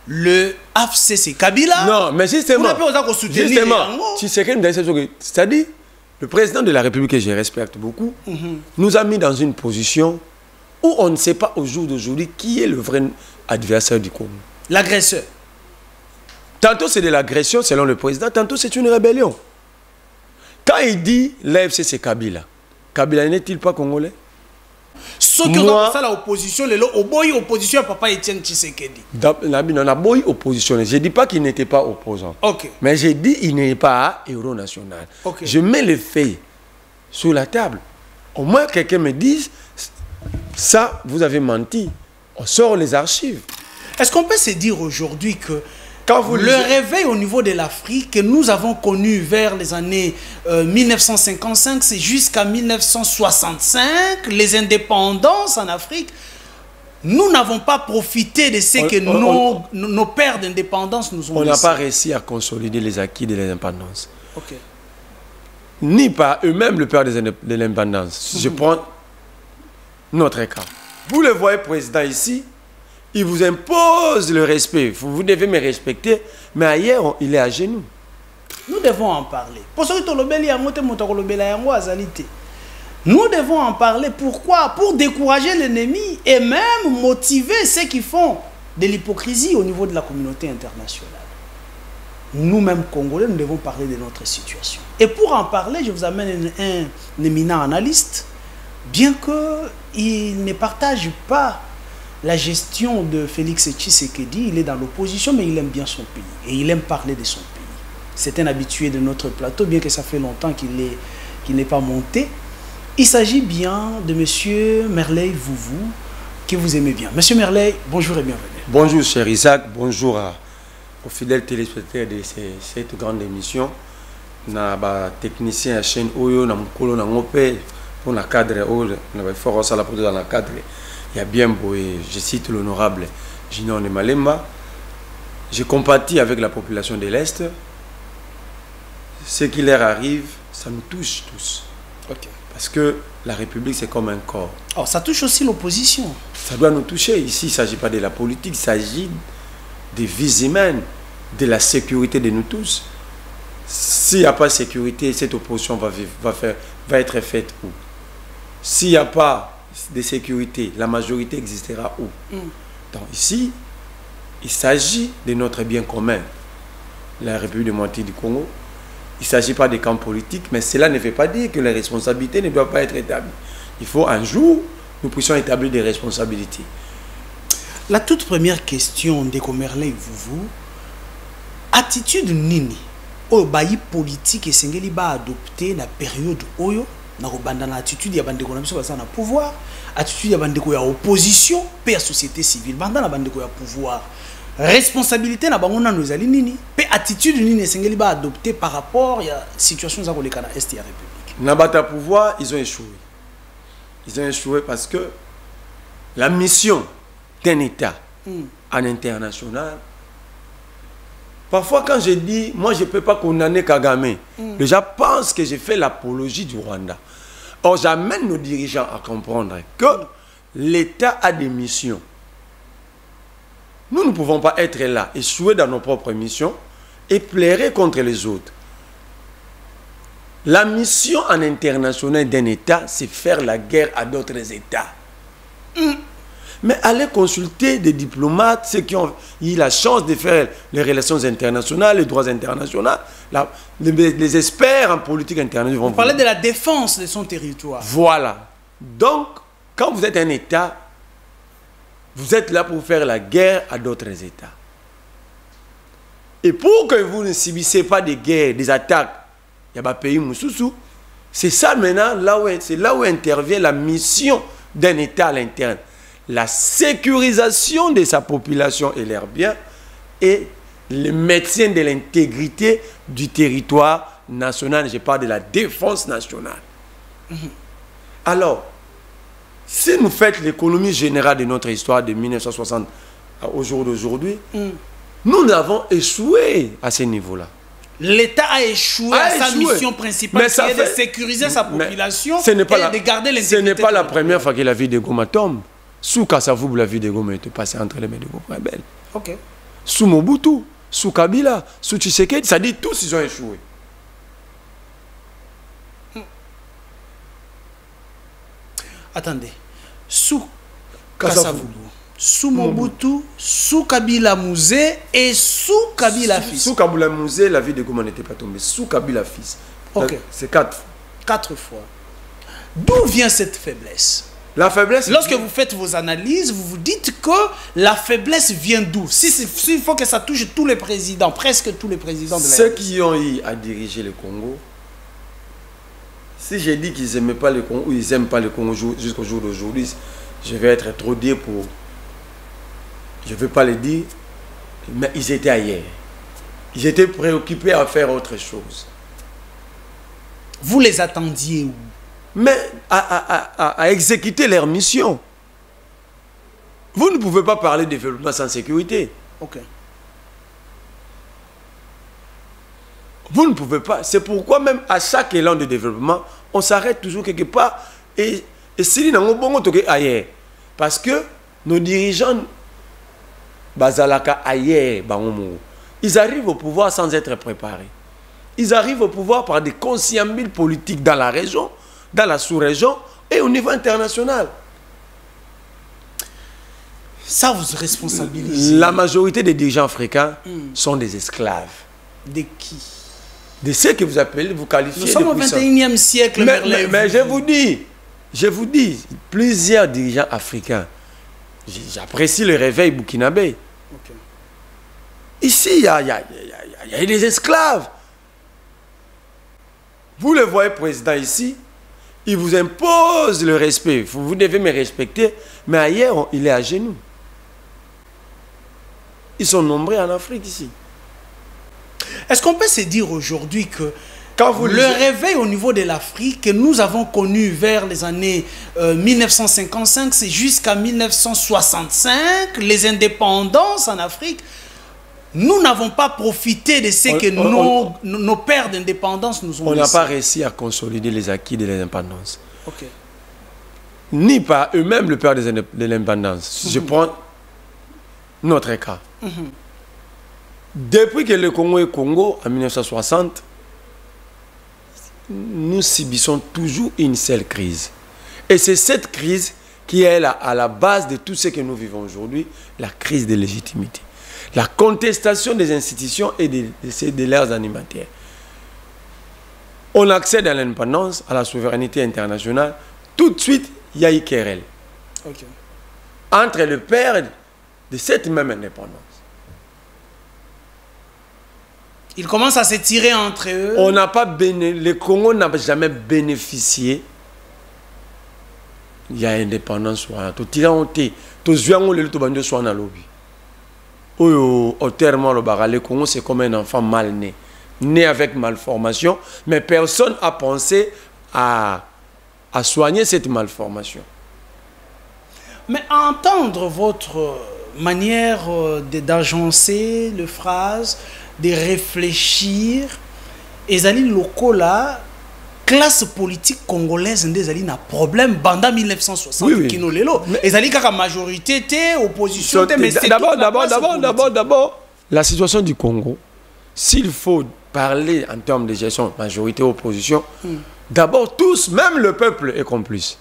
le AFCC Kabila. Non, mais justement, c'est-à-dire, le président de la République, que je respecte beaucoup, nous a mis dans une position où on ne sait pas au jour d'aujourd'hui qui est le vrai adversaire du Congo. L'agresseur. Tantôt c'est de l'agression selon le président, tantôt c'est une rébellion. Quand il dit l'AFCC Kabila, Kabila n'est-il pas congolais? Ce que moi, ça l'opposition, opposition à papa Etienne Tshisekedi. On a beau opposition. Je ne dis pas qu'il n'était pas opposant. Okay. Mais j'ai dit qu'il n'est pas héros national. Okay. Je mets les faits sur la table. Au moins quelqu'un me dise, ça, vous avez menti. On sort les archives. Est-ce qu'on peut se dire aujourd'hui que le réveil au niveau de l'Afrique que nous avons connu vers les années 1955, c'est jusqu'à 1965, les indépendances en Afrique, nous n'avons pas profité de ce que nos pères d'indépendance nous ont laissé. On n'a pas réussi à consolider les acquis de l'indépendance. Okay. Ni par eux-mêmes le père de l'indépendance. Je prends notre cas. Vous le voyez, président, ici, il vous impose le respect. Vous devez me respecter. Mais ailleurs, il est à genoux. Nous devons en parler. Nous devons en parler. Pourquoi? Pour décourager l'ennemi et même motiver ceux qui font de l'hypocrisie au niveau de la communauté internationale. Nous-mêmes, Congolais, nous devons parler de notre situation. Et pour en parler, je vous amène un éminent analyste, bien qu'il ne partage pas la gestion de Félix Tshisekedi. Il est dans l'opposition, mais il aime bien son pays. Et il aime parler de son pays. C'est un habitué de notre plateau, bien que ça fait longtemps qu'il n'est pas monté. Il s'agit bien de M. Merley Vouvou, que vous aimez bien. M. Merley, bonjour et bienvenue. Bonjour, cher Isaac. Bonjour aux fidèles téléspectateurs de cette grande émission. Na ba technicien à chaîne Oyo, na mukolo na ngope, pour la cadre Oyo, na ba fort ça la pour dans la cadre. Il y a bien beau, je cite l'honorable Junior Malemba. Je compatis avec la population de l'Est. Ce qui leur arrive, ça nous touche tous. Okay. Parce que la République, c'est comme un corps. Oh, ça touche aussi l'opposition. Ça doit nous toucher. Ici, il ne s'agit pas de la politique, il s'agit des vies humaines, de la sécurité de nous tous. S'il n'y a pas de sécurité, cette opposition va être faite où? S'il n'y a pas de sécurité, la majorité existera où? Donc ici, il s'agit de notre bien commun, la République démocratique du Congo. Il ne s'agit pas des camps politiques, mais cela ne veut pas dire que les responsabilités ne doivent pas être établies. Il faut un jour, nous puissions établir des responsabilités. La toute première question de Merley Vouvou, attitude nini au bailli politique et sengeli ba adopté la période oyo na robanda na attitude ya bandeko na biso basa na pouvoir, attitude ya bandeko ya opposition pe ya société civile banda na bandeko ya pouvoir, responsabilité na bango na nozali nini pe attitude nini sengeli ba adopté par rapport à situation za koleka na est ya république. Na bata pouvoir, ils ont échoué. Ils ont échoué parce que la mission d'un État en international. Parfois, quand je dis, moi, je ne peux pas condamner Kagame, les gens pensent que j'ai fait l'apologie du Rwanda. Or, j'amène nos dirigeants à comprendre que l'État a des missions. Nous ne pouvons pas être là, échouer dans nos propres missions et plairer contre les autres. La mission en international d'un État, c'est faire la guerre à d'autres États. Mais allez consulter des diplomates, ceux qui ont eu la chance de faire les relations internationales, les droits internationaux, les experts en politique internationale. Vous parlez de la défense de son territoire. Voilà. Donc, quand vous êtes un État, vous êtes là pour faire la guerre à d'autres États. Et pour que vous ne subissez pas des guerres, des attaques, il y a un pays Moussoussou. C'est ça maintenant, c'est là où intervient la mission d'un État à l'interne. La sécurisation de sa population et leurs biens et le maintien de l'intégrité du territoire national. Je parle de la défense nationale. Alors, si nous faites l'économie générale de notre histoire de 1960 au jour d'aujourd'hui, nous avons échoué à ce niveau-là. L'État a échoué à sa mission principale, qui est de sécuriser sa population et de garder l'intégrité. Ce n'est pas la première fois que la vie de Goma tombe. Sous Kassavoub, la vie de Goma était passée entre les mains de Goma rebelles. Ok. sous Mobutu, sous Kabila, sous Tshisekedi, ça dit tous ils ont échoué. Attendez, sous Kasavubu, sous Mobutu, sous Kabila Mouzé et sous Kabila fils. Sous Kabila Mouzé, la vie de Goma n'était pas tombée. Sous Kabila fils. Ok. C'est 4 fois. 4 fois. D'où vient cette faiblesse? La faiblesse... Lorsque vous faites vos analyses, vous vous dites que la faiblesse vient d'où? S'il faut que ça touche tous les présidents, presque tous les présidents de la Ceux qui ont eu à diriger le Congo, si j'ai dit qu'ils n'aimaient pas le Congo, ou ils n'aiment pas le Congo jusqu'au jour d'aujourd'hui, je vais être trop dur pour... Je ne veux pas le dire, mais ils étaient ailleurs. Ils étaient préoccupés à faire autre chose. Vous les attendiez où? Mais à exécuter leur mission. Vous ne pouvez pas parler de développement sans sécurité. Ok. Vous ne pouvez pas. C'est pourquoi même à chaque élan de développement, on s'arrête toujours quelque part. Et si nous avons ailleurs. Parce que nos dirigeants, Bazalaka ailleurs, ils arrivent au pouvoir sans être préparés. Ils arrivent au pouvoir par des conciliabules politiques dans la région, dans la sous-région et au niveau international. Ça vous responsabilise. La majorité des dirigeants africains sont des esclaves. De qui? De ceux que vous appelez, vous qualifiez Nous sommes au 21e siècle. Mais je vous dis, plusieurs dirigeants africains, j'apprécie le réveil burkinabé. Okay. Ici, il y a des esclaves. Vous le voyez, président, ici, il vous impose le respect. Vous devez me respecter. Mais ailleurs, il est à genoux. Ils sont nombreux en Afrique ici. Est-ce qu'on peut se dire aujourd'hui que le réveil au niveau de l'Afrique que nous avons connu vers les années 1955, c'est jusqu'à 1965, les indépendances en Afrique, nous n'avons pas profité de ce que nos pères d'indépendance nous ont laissé. On n'a laissé. pas réussi à consolider les acquis de l'indépendance. Okay. Ni par eux-mêmes le père de l'indépendance. Je prends notre cas. Depuis que le Congo est Congo, en 1960, nous subissons toujours une seule crise. Et c'est cette crise qui est à la base de tout ce que nous vivons aujourd'hui, la crise de légitimité. La contestation des institutions et de leurs animateurs. On accède à l'indépendance, à la souveraineté internationale. Tout de suite, il y a eu querelle. Okay. Entre le père de cette même indépendance. Ils commencent à se tirer entre eux. On n'a pas le Congo n'a jamais bénéficié. Il y a indépendance. Au terme, le Congo, c'est comme un enfant mal né. Né avec malformation, mais personne n'a pensé à soigner cette malformation. Mais à entendre votre manière d'agencer les phrases, de réfléchir, ezali lokola classe politique congolaise ndezali na problème pendant 1960 oui, oui. Kino lelo ezali kaka majorité té opposition té, mais c'est d'abord la situation du Congo. S'il faut parler en termes de gestion majorité opposition, d'abord tous, même le peuple est complice.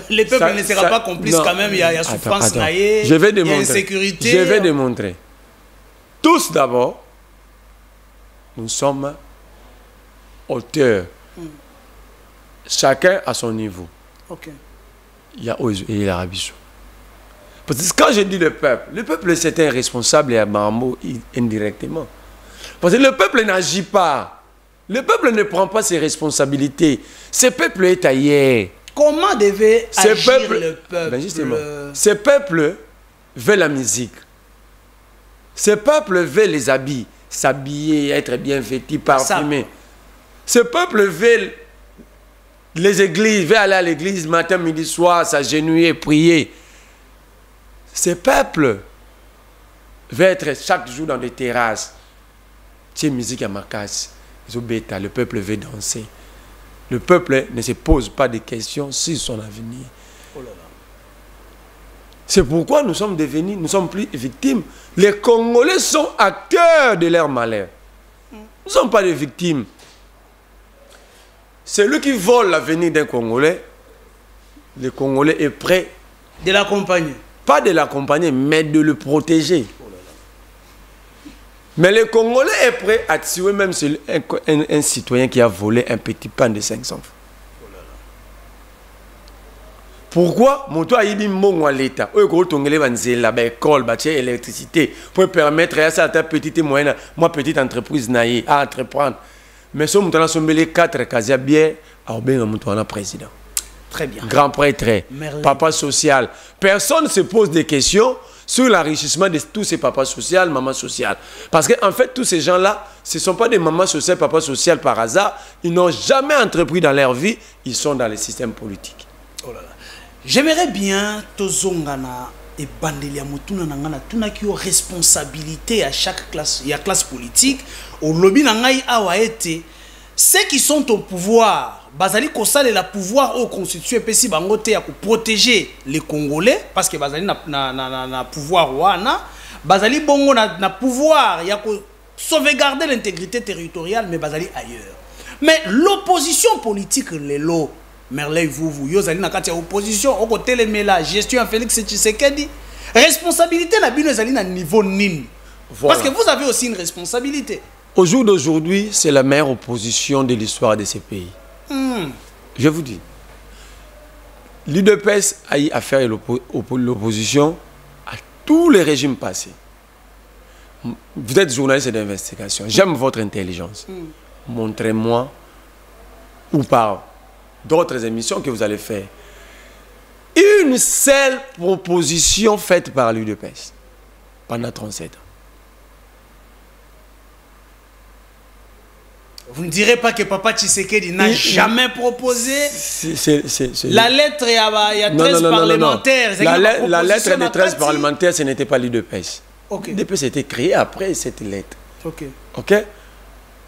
Le peuple ne sera pas complice quand même, il y a souffrance, il y a insécurité. Je vais démontrer. Tous d'abord, nous sommes auteurs. Chacun à son niveau. Ok. Il y a l'Arabie. Parce que quand je dis le peuple c'est un responsable et un mambo indirectement. Parce que le peuple n'agit pas. Le peuple ne prend pas ses responsabilités. Ce peuple est ailleurs. Comment devait agir le peuple? Ben justement, ce peuple veut la musique. Ce peuple veut les habits, s'habiller, être bien vêtu, parfumé. Ce peuple veut les églises, veut aller à l'église matin, midi, soir, s'agenouiller, prier. Ce peuple veut être chaque jour dans des terrasses. C'est musique à ma casse. Le peuple veut danser. Le peuple ne se pose pas de questions sur son avenir. Oh là C'est pourquoi nous sommes devenus, nous sommes plus victimes. Les Congolais sont acteurs de leur malheur. Nous ne sommes pas des victimes. Celui qui vole l'avenir d'un Congolais, le Congolais est prêt. De l'accompagner. Pas de l'accompagner, mais de le protéger. Mais le Congolais est prêt à tuer même un citoyen qui a volé un petit pain de 500 francs. Pourquoi? Mon toit il dit mon à l'État. Eux quand on est là, école, électricité, pour permettre à cette petite et moyenne, moi petite entreprise naïe à entreprendre. Mais ce montant sont les 4 casiers bien à bien mon président. Très bien. Grand prêtre, papa social. Personne ne se pose des questions sur l'enrichissement de tous ces papas sociaux, mamans sociales. Parce qu'en fait, tous ces gens-là, ce ne sont pas des mamans sociales, papas sociales par hasard. Ils n'ont jamais entrepris dans leur vie. Ils sont dans le système politique. Oh là là. J'aimerais bien tozongana et bandelia mutuna nangana tuna qui ont responsabilité à chaque classe, il y a classe politique au lobby nangai awa été ceux qui sont au pouvoir bazali kosale la pouvoir au constitué pesi bango te ya ko protéger les Congolais parce que bazali na pouvoir wana bazali bongo na pouvoir ya ko sauvegarder l'intégrité territoriale mais bazali ailleurs. Mais l'opposition politique lelo Merley vous yozali na kati ya opposition au côté les la gestion Félix Tshisekedi responsabilité na bino ezali na niveau nini. Voilà. Parce que vous avez aussi une responsabilité. Au jour d'aujourd'hui, c'est la meilleure opposition de l'histoire de ces pays. Je vous dis, l'UDPS a eu à faire l'opposition à tous les régimes passés. Vous êtes journaliste d'investigation. J'aime votre intelligence. Montrez-moi ou par d'autres émissions que vous allez faire une seule proposition faite par l'UDPS pendant 37 ans. Vous ne direz pas que Papa Tshisekedi n'a jamais proposé la lettre, il y a 13 parlementaires. La lettre des 13 parlementaires, ce n'était pas l'UDPS. Okay. L'UDPS a été créé après cette lettre. Ok. Ok.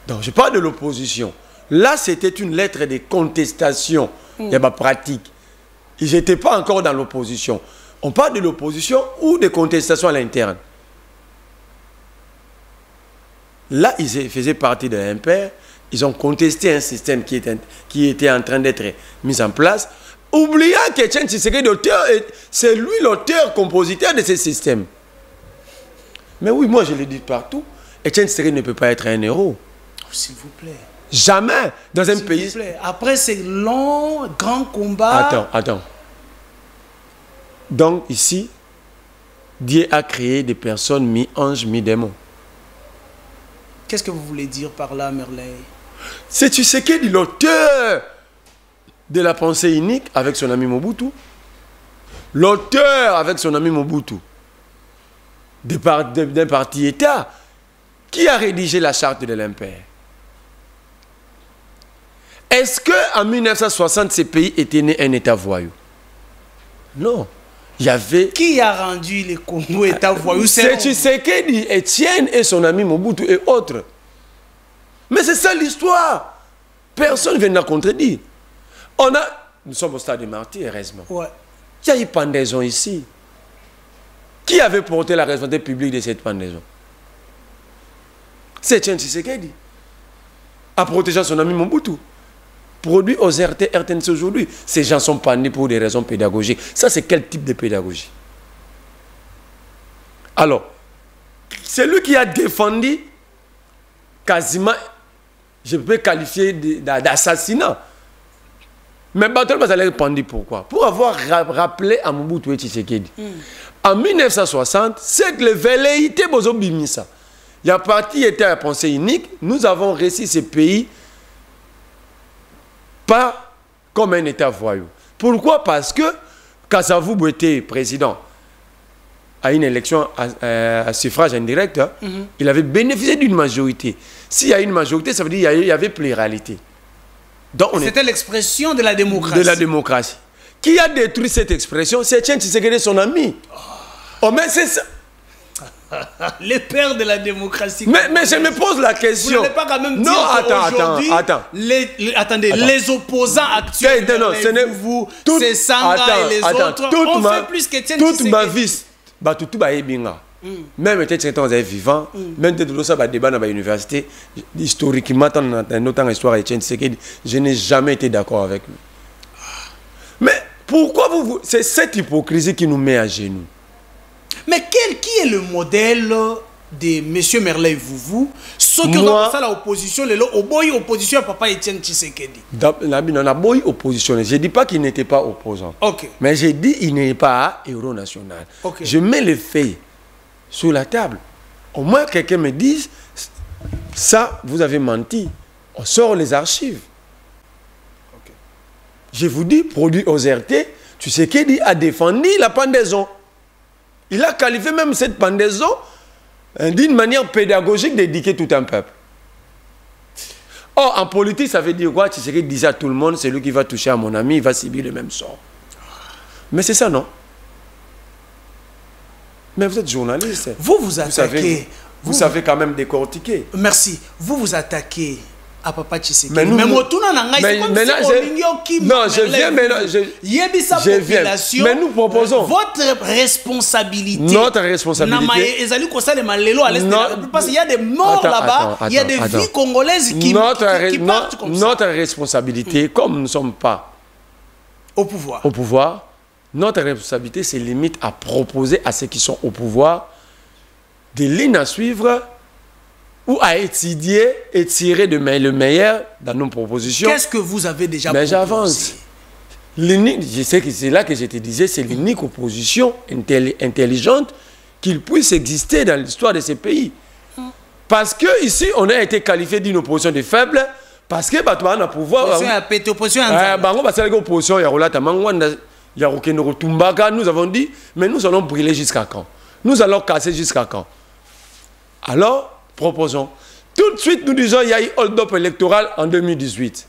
Donc, je parle de l'opposition. Là, c'était une lettre de contestation. Il y a ma pratique. Ils n'étaient pas encore dans l'opposition. On parle de l'opposition ou de contestation à l'interne. Là, ils faisaient partie de l'Impère. Ils ont contesté un système qui était en train d'être mis en place, oubliant qu'Etienne Tshisekedi, c'est lui l'auteur-compositeur de ce système. Mais oui, moi je le dis partout, Etienne Tshisekedi ne peut pas être un héros. S'il vous plaît. Jamais dans un pays. S'il vous plaît. Après ces longs, grands combats... Attends. Donc ici, Dieu a créé des personnes mi-anges, mi-démons. Qu'est-ce que vous voulez dire par là, Merley? C'est Tshisekedi, l'auteur de la pensée unique avec son ami Mobutu. L'auteur avec son ami Mobutu d'un parti-État qui a rédigé la charte de l'Impère. Est-ce qu'en 1960, ces pays étaient nés un État voyou? Non. Il y avait... Qui a rendu les Congo État voyou? C'est Tshisekedi, Etienne et son ami Mobutu et autres. Mais c'est ça l'histoire. Personne ne vient de la contredire. Nous sommes au stade de martyr, heureusement. Ouais. Il y a eu pendaison ici. Qui avait porté la responsabilité publique de cette pendaison? C'est Etienne Tshisekedi. A protégé son ami Mobutu. Produit aux RTNC aujourd'hui. Ces gens sont pendus pour des raisons pédagogiques. Ça, c'est quel type de pédagogie? Alors, c'est lui qui a défendu quasiment, je peux qualifier d'assassinat. Mais Batel Bazale est pendu pourquoi? Pour avoir rappelé à Mobutu et Tshisekedi. En 1960, c'est que les velléités Bozo Bimisa. Il y a parti était à pensée unique. Nous avons réussi ces pays pas comme un État voyou. Pourquoi? Parce que Kasavubu était président à une élection à suffrage indirect, il avait bénéficié d'une majorité. S'il y a une majorité, ça veut dire qu'il y avait pluralité. C'était l'expression de la démocratie. De la démocratie. Qui a détruit cette expression? C'est Etienne Tshisekedi, son ami. Oh, mais c'est ça. Les pères de la démocratie. Mais je me pose la question. Vous n'allez pas quand même dire attends. Attendez, les opposants actuels, non, ce n'est vous, c'est Sanga et les autres, on fait plus qu'Étienne Tshisekedi. Toute ma vie, tout va bien. Même peut-être quand vous êtes vivant, même de ça va débat dans l'université, historiquement, dans notre histoire Étienne Tshisekedi, je n'ai jamais été d'accord avec lui. Mais pourquoi c'est cette hypocrisie qui nous met à genoux? Mais qui est le modèle de M. Merlin Vouvou? Ce qui ont passé à l'opposition, l'opposition à papa Étienne Tshisekedi. On a beau opposition. Je ne dis pas qu'il n'était pas opposant. Okay. Mais je dis qu'il n'est pas héros national. Okay. Je mets les faits sur la table. Au moins quelqu'un me dise, ça, vous avez menti. On sort les archives. Okay. Je vous dis, produit aux RT, Tshisekedi a défendu la pendaison. Il a qualifié même cette pendaison d'une manière pédagogique d'éduquer tout un peuple. Or, en politique, ça veut dire quoi? Tshisekedi disait à tout le monde, c'est lui qui va toucher à mon ami, il va subir le même sort. Mais c'est ça, non? Mais vous êtes journaliste. Vous attaquez. Vous savez quand même décortiquer. Merci. Vous attaquez à papa Tshisekedi. Mais non, je viens maintenant. Je viens. Mais nous proposons. Votre responsabilité. Notre responsabilité. Parce qu'il y a des morts là-bas. Il y a des vies congolaises qui partent comme ça. Notre responsabilité, comme nous ne sommes pas au pouvoir, notre responsabilité, c'est limite à proposer à ceux qui sont au pouvoir des lignes à suivre ou à étudier et tirer le meilleur dans nos propositions. Qu'est-ce que vous avez déjà proposé? Mais j'avance. Je sais que c'est là que je te disais, c'est l'unique opposition intelligente qu'il puisse exister dans l'histoire de ces pays. Parce que ici, on a été qualifié d'une opposition de faible, parce que bah, on a pouvoir. Opposition nous avons dit, mais nous allons brûler jusqu'à quand? Nous allons casser jusqu'à quand? Alors, proposons. Tout de suite, nous disons qu'il y a eu hold-up électoral en 2018.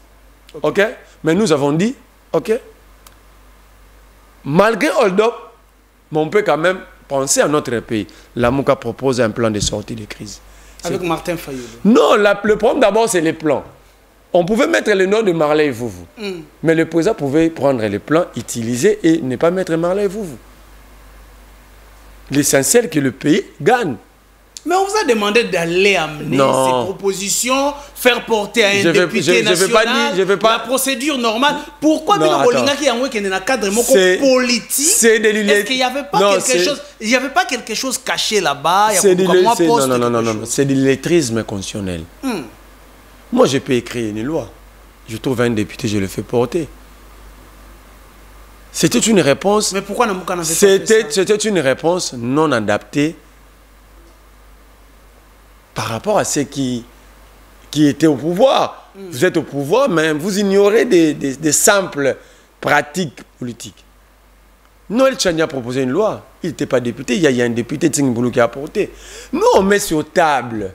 OK? Mais nous avons dit, OK? Malgré hold-up, on peut quand même penser à notre pays. La Mouka propose un plan de sortie de crise. Avec Martin Fayulu. Non, le problème d'abord, c'est les plans. On pouvait mettre le nom de Marley Vouvou. Mais le président pouvait prendre les plans, utiliser et ne pas mettre Marley Vouvou. L'essentiel, que le pays gagne. Mais on vous a demandé d'aller amener ces propositions, faire porter à un député national la procédure normale. Pourquoi est-ce qu'il n'y avait pas quelque chose? Il n'y avait pas quelque chose caché là-bas. Non, c'est de l'illettrisme constitutionnel. Moi, je peux écrire une loi. Je trouve un député, je le fais porter. C'était une réponse. Mais pourquoi Namouka n'avait pas fait ça? C'était une réponse non adaptée par rapport à ceux qui étaient au pouvoir. Vous êtes au pouvoir, mais vous ignorez des simples pratiques politiques. Noël Tchani a proposé une loi. Il n'était pas député. Il y a un député Tsingboulou qui a apporté. Nous, on met sur table.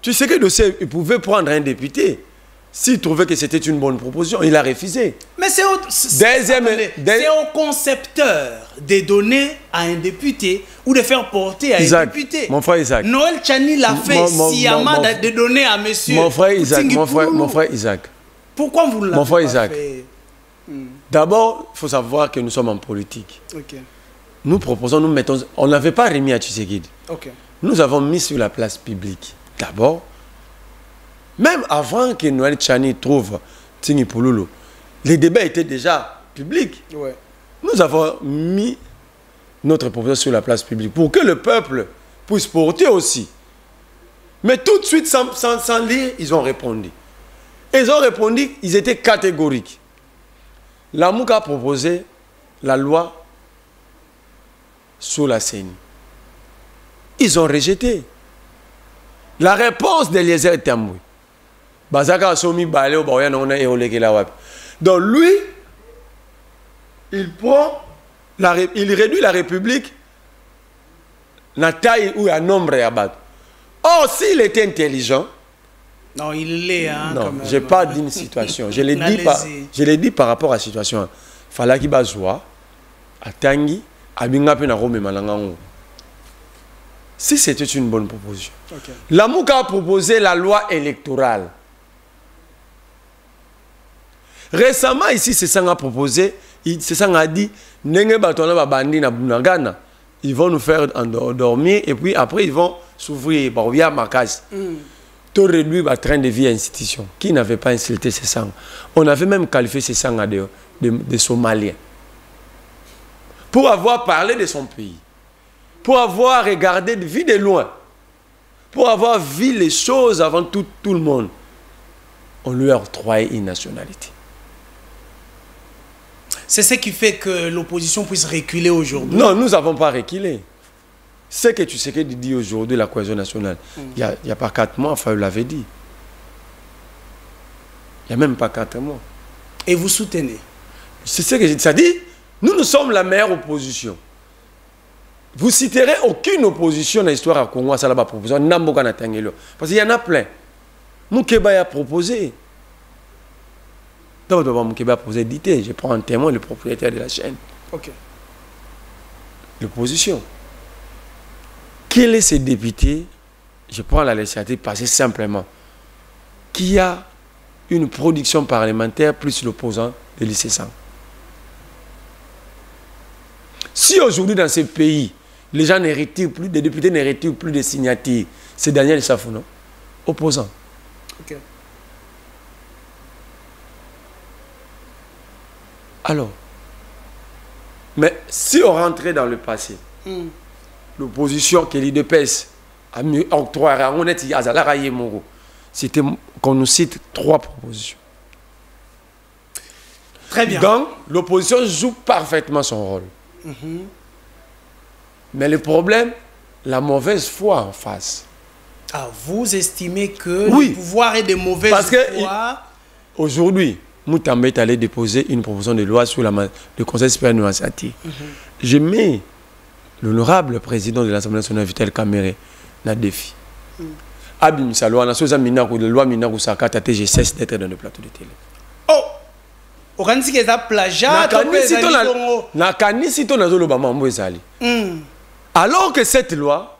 Tu sais que le dossier, il pouvait prendre un député. S'il trouvait que c'était une bonne proposition, il a refusé. Mais c'est au concepteur de donner à un député ou de faire porter à Isaac, un député. Mon frère Isaac. Noël Tchani l'a fait sciemment de donner à monsieur. Mon frère Isaac. Mon frère Isaac. Pourquoi vous ne l'avez pas fait? D'abord, il faut savoir que nous sommes en politique. Okay. Nous proposons, nous mettons. On n'avait pas remis à Tshisekedi. Okay. Nous avons mis sur la place publique. D'abord. Même avant que Noël Tchani trouve Tingi Pouloulou, les débats étaient déjà publics. Ouais. Nous avons mis notre proposition sur la place publique pour que le peuple puisse porter aussi. Mais tout de suite, sans lire, ils ont répondu. Ils ont répondu, ils étaient catégoriques. La Mouka a proposé la loi sur la CENI. Ils ont rejeté. La réponse d'Eliezer Tambouy. Donc lui, il réduit la République la taille ou un nombre à battre. Or, s'il était intelligent, non, il l'est. Hein, non, je n'ai pas d'une situation. Je l'ai dit par rapport à la situation. Il fallait qu'il bazoua à Tangi, abinga pe na Rome malangango. Si c'était une bonne proposition. Okay. Lamouka a proposé la loi électorale. Récemment, ici, c'est ça qu'on a proposé. C'est ça qu'on a dit. Ils vont nous faire endormir et puis après, ils vont s'ouvrir par via ma case. Tout réduit le train de vie à institution. Qui n'avait pas insulté ces sangs? On avait même qualifié ces sangs de Somaliens. Pour avoir parlé de son pays. Pour avoir regardé de vie de loin, pour avoir vu les choses avant tout le monde, on lui a octroyé une nationalité. C'est ce qui fait que l'opposition puisse reculer aujourd'hui. Non, nous n'avons pas reculé. Ce que tu sais que dit aujourd'hui la cohésion nationale, il n'y a pas 4 mois, enfin, vous l'avez dit. Il n'y a même pas 4 mois. Et vous soutenez? C'est ce que j'ai dit. Ça dit, nous sommes la meilleure opposition. Vous citerez aucune opposition dans l'histoire à Congo à la proposition. Parce qu'il y en a plein. Moukeba a proposé. Moukeba a proposé d'éditer. Je prends en témoin le propriétaire de la chaîne. Ok. L'opposition. Quel est ce député? Je prends la législative parce que simplement qui a une production parlementaire plus l'opposant de l'ICE 100. Si aujourd'hui dans ce pays, les gens ne retirent plus, des députés ne retirent plus de signatures, c'est Daniel Safou, non? Opposant. Ok. Alors, mais si on rentrait dans le passé, l'opposition que l'IDPS a mis octroyé à Honnête Azala Moro, c'était qu'on nous cite 3 propositions. Très bien. Donc, l'opposition joue parfaitement son rôle. Mais le problème, la mauvaise foi en face. Ah, vous estimez que le pouvoir est de mauvaise foi? Parce que aujourd'hui, Moutambe est allé déposer une proposition de loi sur le Conseil supérieur de l'université. Je mets l'honorable président de l'Assemblée nationale, Vital Kamere, dans le défi. Abim Salo, on a chose à Minakou, de loi Minakou Sakata, je cesse d'être dans le plateau de télé. Oh! Okanisi que ça plagiat, alors que cette loi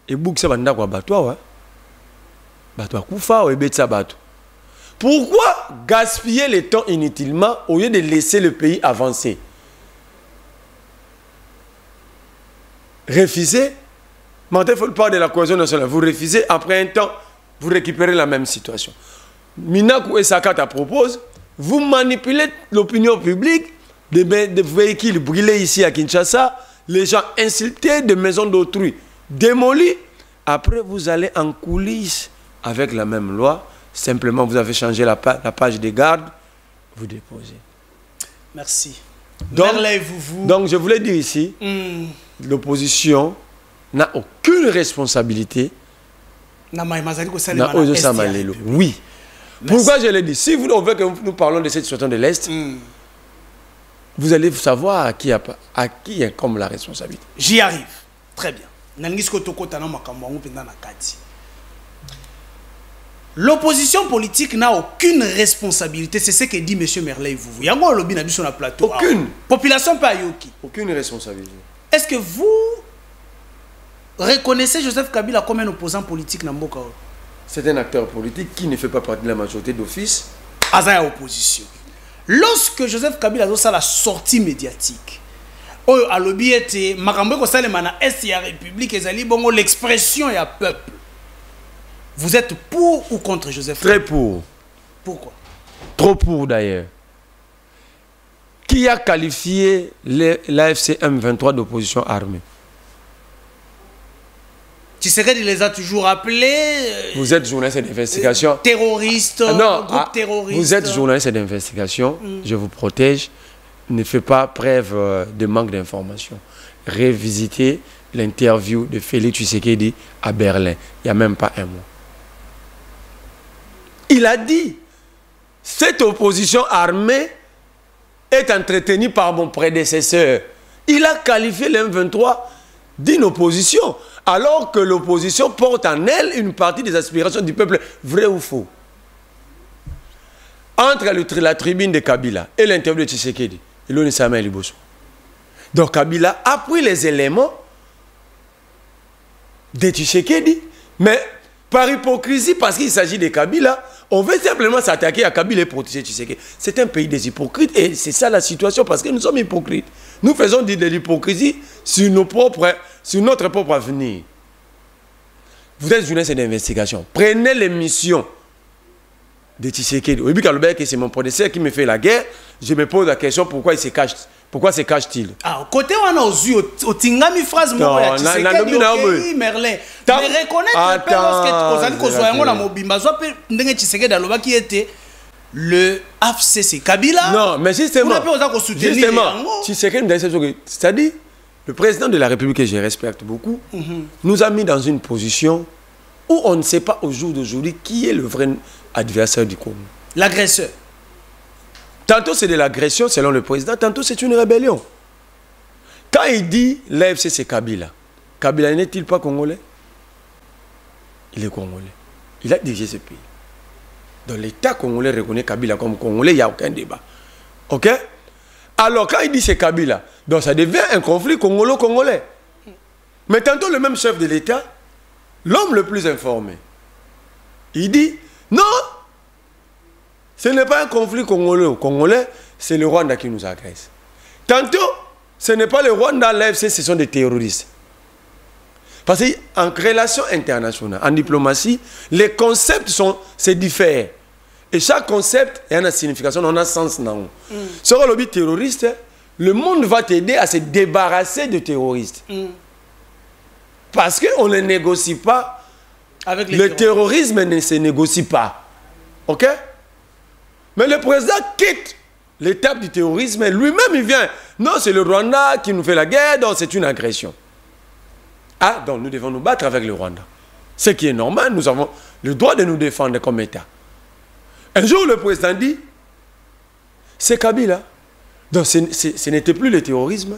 est bouclée par Ndakwa Batwa, Batwa Koufa ou Ebetsa Batou. Pourquoi gaspiller le temps inutilement au lieu de laisser le pays avancer? Refuser. Maintenant, il faut parler de la cohésion nationale. Vous refusez, après un temps, vous récupérez la même situation. Minakou et Sakata propose, vous manipulez l'opinion publique, des véhicules brûlés ici à Kinshasa, les gens insultés, des maisons d'autrui démolies. Après, vous allez en coulisses avec la même loi. Simplement, vous avez changé la page des gardes, vous déposez. Merci. Donc, je voulais dire ici, l'opposition n'a aucune responsabilité. Oui. Pourquoi je l'ai dit? Si vous voulez que nous parlons de cette situation de l'Est, vous allez savoir à qui est comme la responsabilité. J'y arrive. Très bien. L'opposition politique n'a aucune responsabilité. C'est ce que dit M. Merley. Vous y a un lobby sur le plateau. Aucune. Population pas yoki. Aucune responsabilité. Est-ce que vous reconnaissez Joseph Kabila comme un opposant politique dans Mboka? C'est un acteur politique qui ne fait pas partie de la majorité d'office. Asa opposition. Lorsque Joseph Kabila a la sortie médiatique, a lobby était makambo ko sale mana est ya République ezali bongo l'expression ya peuple. Vous êtes pour ou contre Joseph Kabila? Très pour. Pourquoi? Trop pour d'ailleurs. Qui a qualifié l'AFC M23 d'opposition armée? Tshisekedi les a toujours appelés. Vous êtes journaliste d'investigation. Terroriste, groupe terroriste. Vous êtes journaliste d'investigation. Je vous protège. Ne faites pas preuve de manque d'information. Révisitez l'interview de Félix Tshisekedi à Berlin. Il n'y a même pas un mois. Il a dit, cette opposition armée est entretenue par mon prédécesseur. Il a qualifié l'M23 d'une opposition, alors que l'opposition porte en elle une partie des aspirations du peuple. Vrai ou faux? Entre la tribune de Kabila et l'interview de Tshisekedi, il y a Samuel Liboso. Donc Kabila a pris les éléments de Tshisekedi, mais par hypocrisie, parce qu'il s'agit de Kabila, on veut simplement s'attaquer à Kabila et protéger Tshisekedi. C'est un pays des hypocrites et c'est ça la situation parce que nous sommes hypocrites. Nous faisons de l'hypocrisie sur notre propre avenir. Vous êtes journaliste d'investigation. Prenez les missions de Tshisekedi. Au début, c'est mon professeur qui me fait la guerre. Je me pose la question pourquoi il se cache. Pourquoi se cache-t-il? Ah, côté on a aussi au tingami phrase moi ya Tshisekedi ok Merlin. Mais reconnaître que lorsque on soit on a mobimba soit ndenge Tshisekedi aloba qui était le AFCC Kabila. Non, mais justement. Tshisekedi c'est-à-dire le président de la République que je respecte beaucoup nous a mis dans une position où on ne sait pas au jour d'aujourd'hui qui est le vrai adversaire du Congo. L'agresseur. Tantôt c'est de l'agression selon le président, tantôt c'est une rébellion. Quand il dit l'AFC c'est Kabila, Kabila n'est-il pas congolais? Il est congolais. Il a dirigé ce pays. Dans l'État congolais reconnaît Kabila comme congolais, il n'y a aucun débat. Ok? Alors quand il dit c'est Kabila, donc ça devient un conflit congolo-congolais. Mais tantôt le même chef de l'État, l'homme le plus informé, il dit non, ce n'est pas un conflit congolais, c'est le Rwanda qui nous agresse. Tantôt, ce n'est pas le Rwanda, l'AFC, ce sont des terroristes. Parce qu'en relation internationale, en diplomatie, les concepts se diffèrent. Et chaque concept a une signification, on a un sens. Sur le lobby terroriste, le monde va t'aider à se débarrasser de terroristes. Parce qu'on ne négocie pas. Avec le terrorisme ne se négocie pas. Ok? Mais le président quitte l'étape du terrorisme, lui-même il vient. Non, c'est le Rwanda qui nous fait la guerre, donc c'est une agression. Ah, donc nous devons nous battre avec le Rwanda. Ce qui est normal, nous avons le droit de nous défendre comme État. Un jour, le président dit, c'est Kabila. Donc ce n'était plus le terrorisme,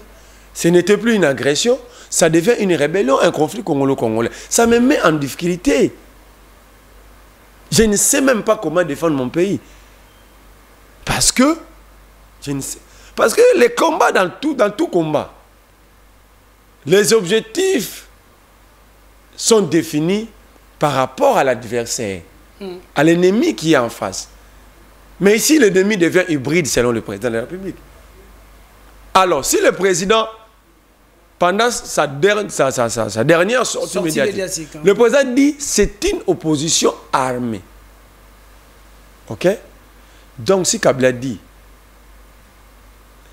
ce n'était plus une agression, ça devient une rébellion, un conflit congolo-congolais. Ça me met en difficulté. Je ne sais même pas comment défendre mon pays. Parce que les combats, dans tout combat, les objectifs sont définis par rapport à l'adversaire, à l'ennemi qui est en face. Mais ici, l'ennemi devient hybride selon le président de la République. Alors, si le président, pendant sa dernière sortie médiatique, le président dit c'est une opposition armée. Ok? Donc, si Kabila dit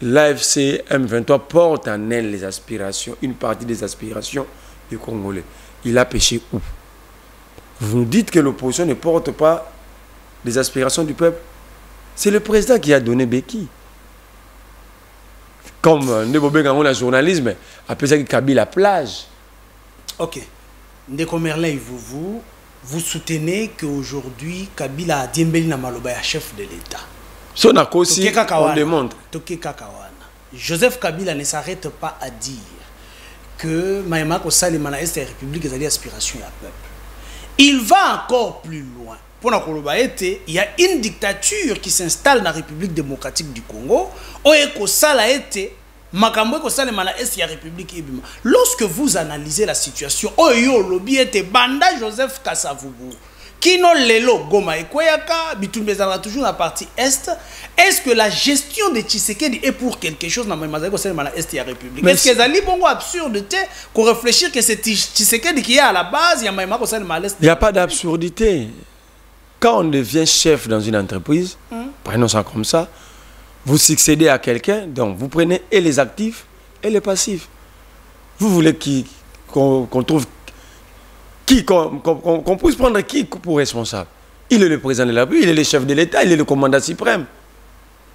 l'AFC M23 porte en elle les aspirations, une partie des aspirations du Congolais, il a péché où? Vous nous dites que l'opposition ne porte pas les aspirations du peuple? C'est le président qui a donné béquille. Comme on a journalisme, appelez ça Kabila plage. Ok. Ndeko Merlin, vous soutenez qu'aujourd'hui, Kabila a Diembeli na maloba ya chef de l'État. Son aussi, on démontre. Joseph Kabila ne s'arrête pas à dire que Maïma Kosali Mana Est la République est aspiration à peuple. Il va encore plus loin. Pour il y a une dictature qui s'installe dans la République démocratique du Congo. Lorsque vous analysez la situation, lobby était Banda Joseph Kasavubu. Kino Lelo Goma Ekweyaka, Bitumbezala toujours dans la partie Est. Est-ce que la gestion de Tshisekedi est pour quelque chose dans la Est et la République? Est-ce que c'est bon absurdité qu'on réfléchir que c'est Tshisekedi qui est à la base? Il n'y a pas d'absurdité. Quand on devient chef dans une entreprise, prenons ça comme ça, vous succédez à quelqu'un, donc vous prenez et les actifs et les passifs. Vous voulez qu'on trouve qu'on puisse prendre qui pour responsable? Il est le président de la République, il est le chef de l'État, il est le commandant suprême.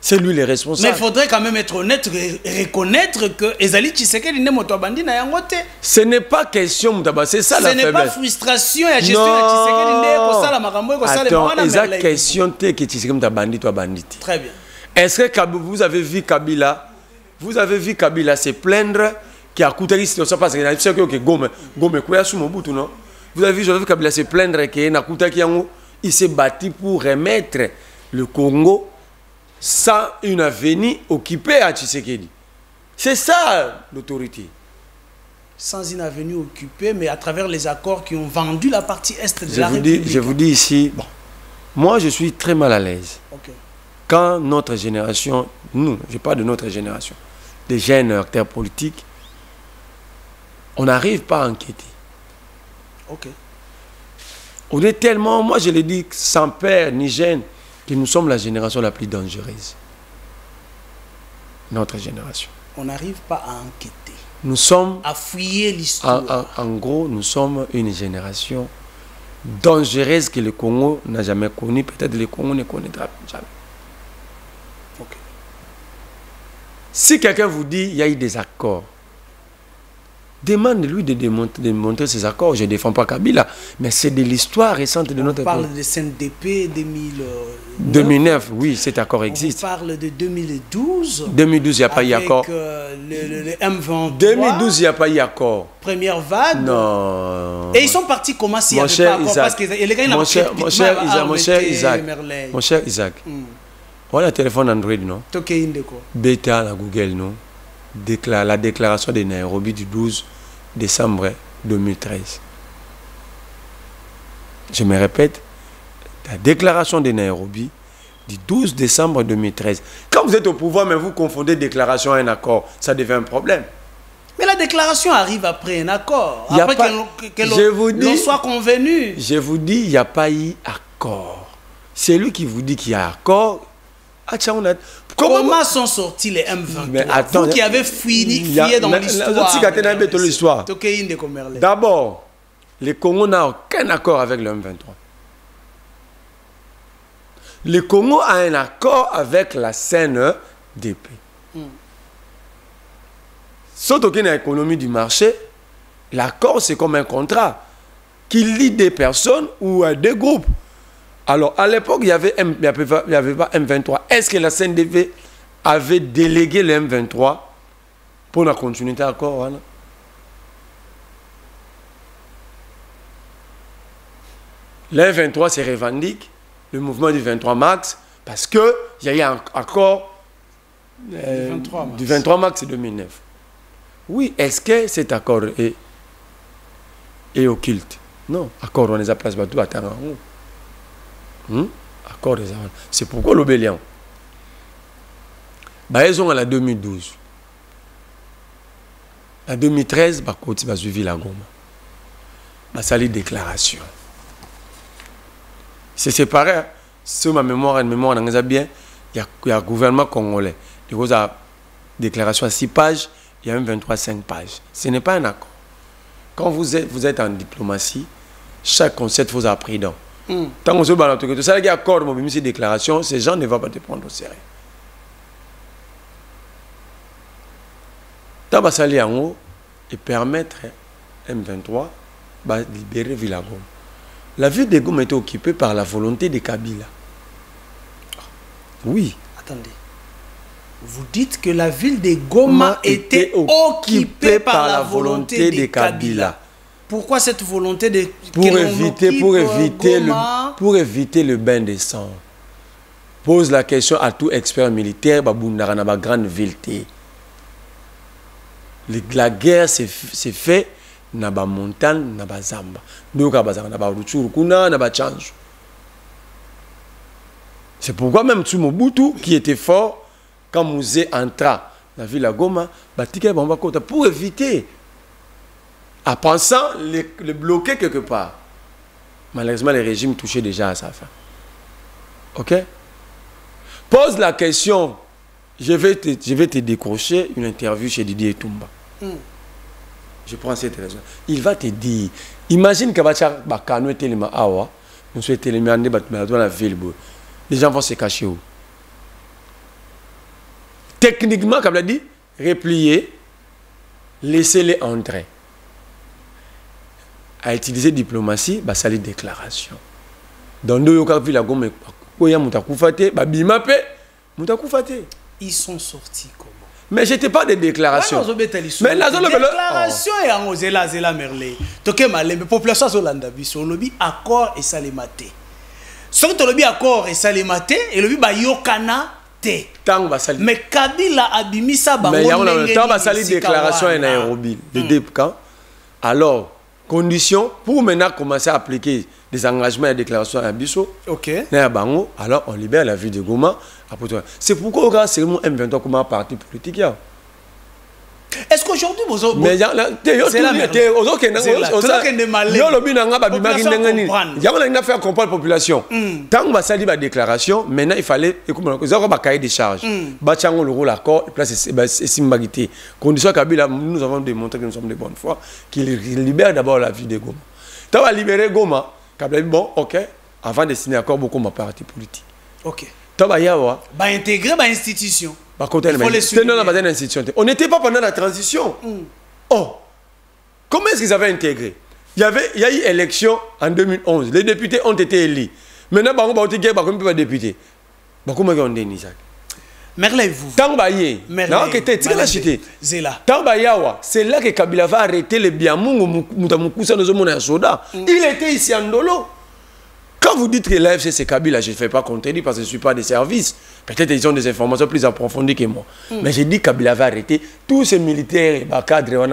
C'est lui le responsable. Mais il faudrait quand même être honnête et reconnaître que Ezali Tshisekedi n'est pas bandi na yangote. Ce n'est pas question, c'est ça la faiblesse. Ce n'est pas frustration et la gestion de Tshisekedi n'est pas ça la marambo et ça les Attends, c'est question que Tshisekedi est bandit ou bandit. Très bien. Est-ce que vous avez vu Kabila? Vous avez vu Kabila se plaindre qui a coûté ici, ça parce que Gome quoi sous mon bout non? Vous avez vu Kabila se plaindre qu'il s'est battu pour remettre le Congo sans une avenue occupée à Tshisekedi. C'est ça l'autorité. Sans une avenue occupée, mais à travers les accords qui ont vendu la partie est de la République. Je vous dis ici, bon, moi je suis très mal à l'aise. Ok. Quand notre génération, nous, je parle de notre génération, des jeunes acteurs politiques, on n'arrive pas à enquêter. Ok. On est tellement, moi je l'ai dit, sans père ni gêne, que nous sommes la génération la plus dangereuse. Notre génération. On n'arrive pas à enquêter. Nous sommes... À fouiller l'histoire. En gros, nous sommes une génération dangereuse que le Congo n'a jamais connue. Peut-être le Congo ne connaîtra jamais. Ok. Si quelqu'un vous dit qu'il y a eu des accords, demande-lui de démontrer ces accords. Je ne défends pas Kabila, mais c'est de l'histoire récente de notre époque. On pays. parle de CNDP 2009, oui, cet accord existe. On parle de 2012. 2012, il n'y a pas eu accord. Le M23. 2012, il n'y a pas eu accord. Première vague. Non. Et ils sont partis comment s'il n'y avait pas accord? Parce que les gars, mon cher Isaac, on a un téléphone Android, non? Beta, la Google, non? La déclaration de Nairobi du 12 décembre 2013. Je me répète, la déclaration de Nairobi du 12 décembre 2013. Quand vous êtes au pouvoir, mais vous confondez déclaration et un accord, ça devient un problème. Mais la déclaration arrive après un accord, après que l'on soit convenu. Je vous dis, il n'y a pas eu accord. C'est lui qui vous dit qu'il y a accord. Comment sont sortis les M23? Vous qui avez fouillé dans l'histoire. D'abord, le Congo n'a aucun accord avec le M23. Le Congo a un accord avec la CNDP. Sauf qu'il y a une économie du marché, l'accord c'est comme un contrat qui lie des personnes ou des groupes. Alors, à l'époque, il n'y avait pas M23. Est-ce que la CNDP avait délégué le M23 pour la continuité d'accord? Voilà. Le M23 se revendique, le mouvement du 23 mars, parce qu'il y a eu un accord du 23 mars 2009. Oui, est-ce que cet accord est occulte? Non, accord on les a placés partout à Tangarou. Accord des avants. C'est pourquoi l'obélian. Ils ont à la 2012. En 2013, Bakoti va suivre la Goma. Ça a déclaration. C'est séparé. Sur ma mémoire, on a bien. Il y a un gouvernement congolais. Il y a une déclaration à 6 pages. Il y a même 23 5 pages. Ce n'est pas un accord. Quand vous êtes en diplomatie, chaque concept vous a pris dans. Tant qu'on se bat dans tout ça, il y a accord, mais ces déclarations, ces gens ne vont pas te prendre au sérieux. Tant que ça allait en haut et permettre M23 de libérer Villagom. La ville de Goma était occupée par la volonté de Kabila. Oui. Attendez. Vous dites que la ville de Goma était occupée par la volonté de Kabila. Pourquoi cette volonté de... Pour éviter le bain de sang. Pose la question à tout expert militaire, Babundarana, grande ville. La guerre s'est faite dans la montagne, dans la Zamba. C'est pourquoi même Mobutu, qui était fort, quand Mouzé entra dans la ville de Goma, pour éviter... en pensant le bloquer quelque part. Malheureusement, le régime touchait déjà à sa fin. Ok? Pose la question. Je vais te décrocher une interview chez Didier Toumba. Je prends cette raison. Il va te dire, imagine que Bakano était le Awa, nous sommes dans la ville. Les gens vont se cacher où? Techniquement, comme l'a dit, replier, laissez-les entrer. À utiliser diplomatie, ça les déclaration. Dans deux cas, la gomme, ils sont sortis comment? Mais je n'étais pas de déclaration. Mais la déclaration est en Zela Merlé. Toké malé, mais population Zolanda biso lobby accord et salématé. Sans que le lobby accord et salématé et le lobby yokana Mais Kabila abimisa bango. Mais il y a une déclaration à Nairobi, de deux camps. Alors, condition pour maintenant commencer à appliquer des engagements et des déclarations à Bissau. Ok. Alors, on libère la ville de Goma. C'est pourquoi c'est mon M23 comme un parti politique. Est-ce qu'aujourd'hui, vous avez... Mais c'est la merde. Il a fait comprendre la population. Tant que ça dit la déclaration, maintenant il fallait un cahier de charges. Bachango le rôle accord, place Simbagité. Condition Kabila, nous avons démontré que nous sommes de bonne foi, qu'il libère d'abord la ville de Goma. Tant qu'il libérer Goma, Kabila dit bon, ok, avant de signer accord, beaucoup de partis politiques. Ok. Tant qu'il y a intégrer l'institution. On n'était pas pendant la transition. Oh, comment est-ce qu'ils avaient intégré? Il y a eu élection en 2011. Les députés ont été élus. Maintenant, il y a des députés. Comment on dit ça? Merlez-vous. C'est là que Kabila va arrêter le Biamou. Il était ici en Dolo. Quand vous dites que l'AFC c'est Kabila, je ne fais pas contredire parce que je ne suis pas des services. Peut-être qu'ils ont des informations plus approfondies que moi. Mais j'ai dit que Kabila va arrêter tous ces militaires, les cadres, il y a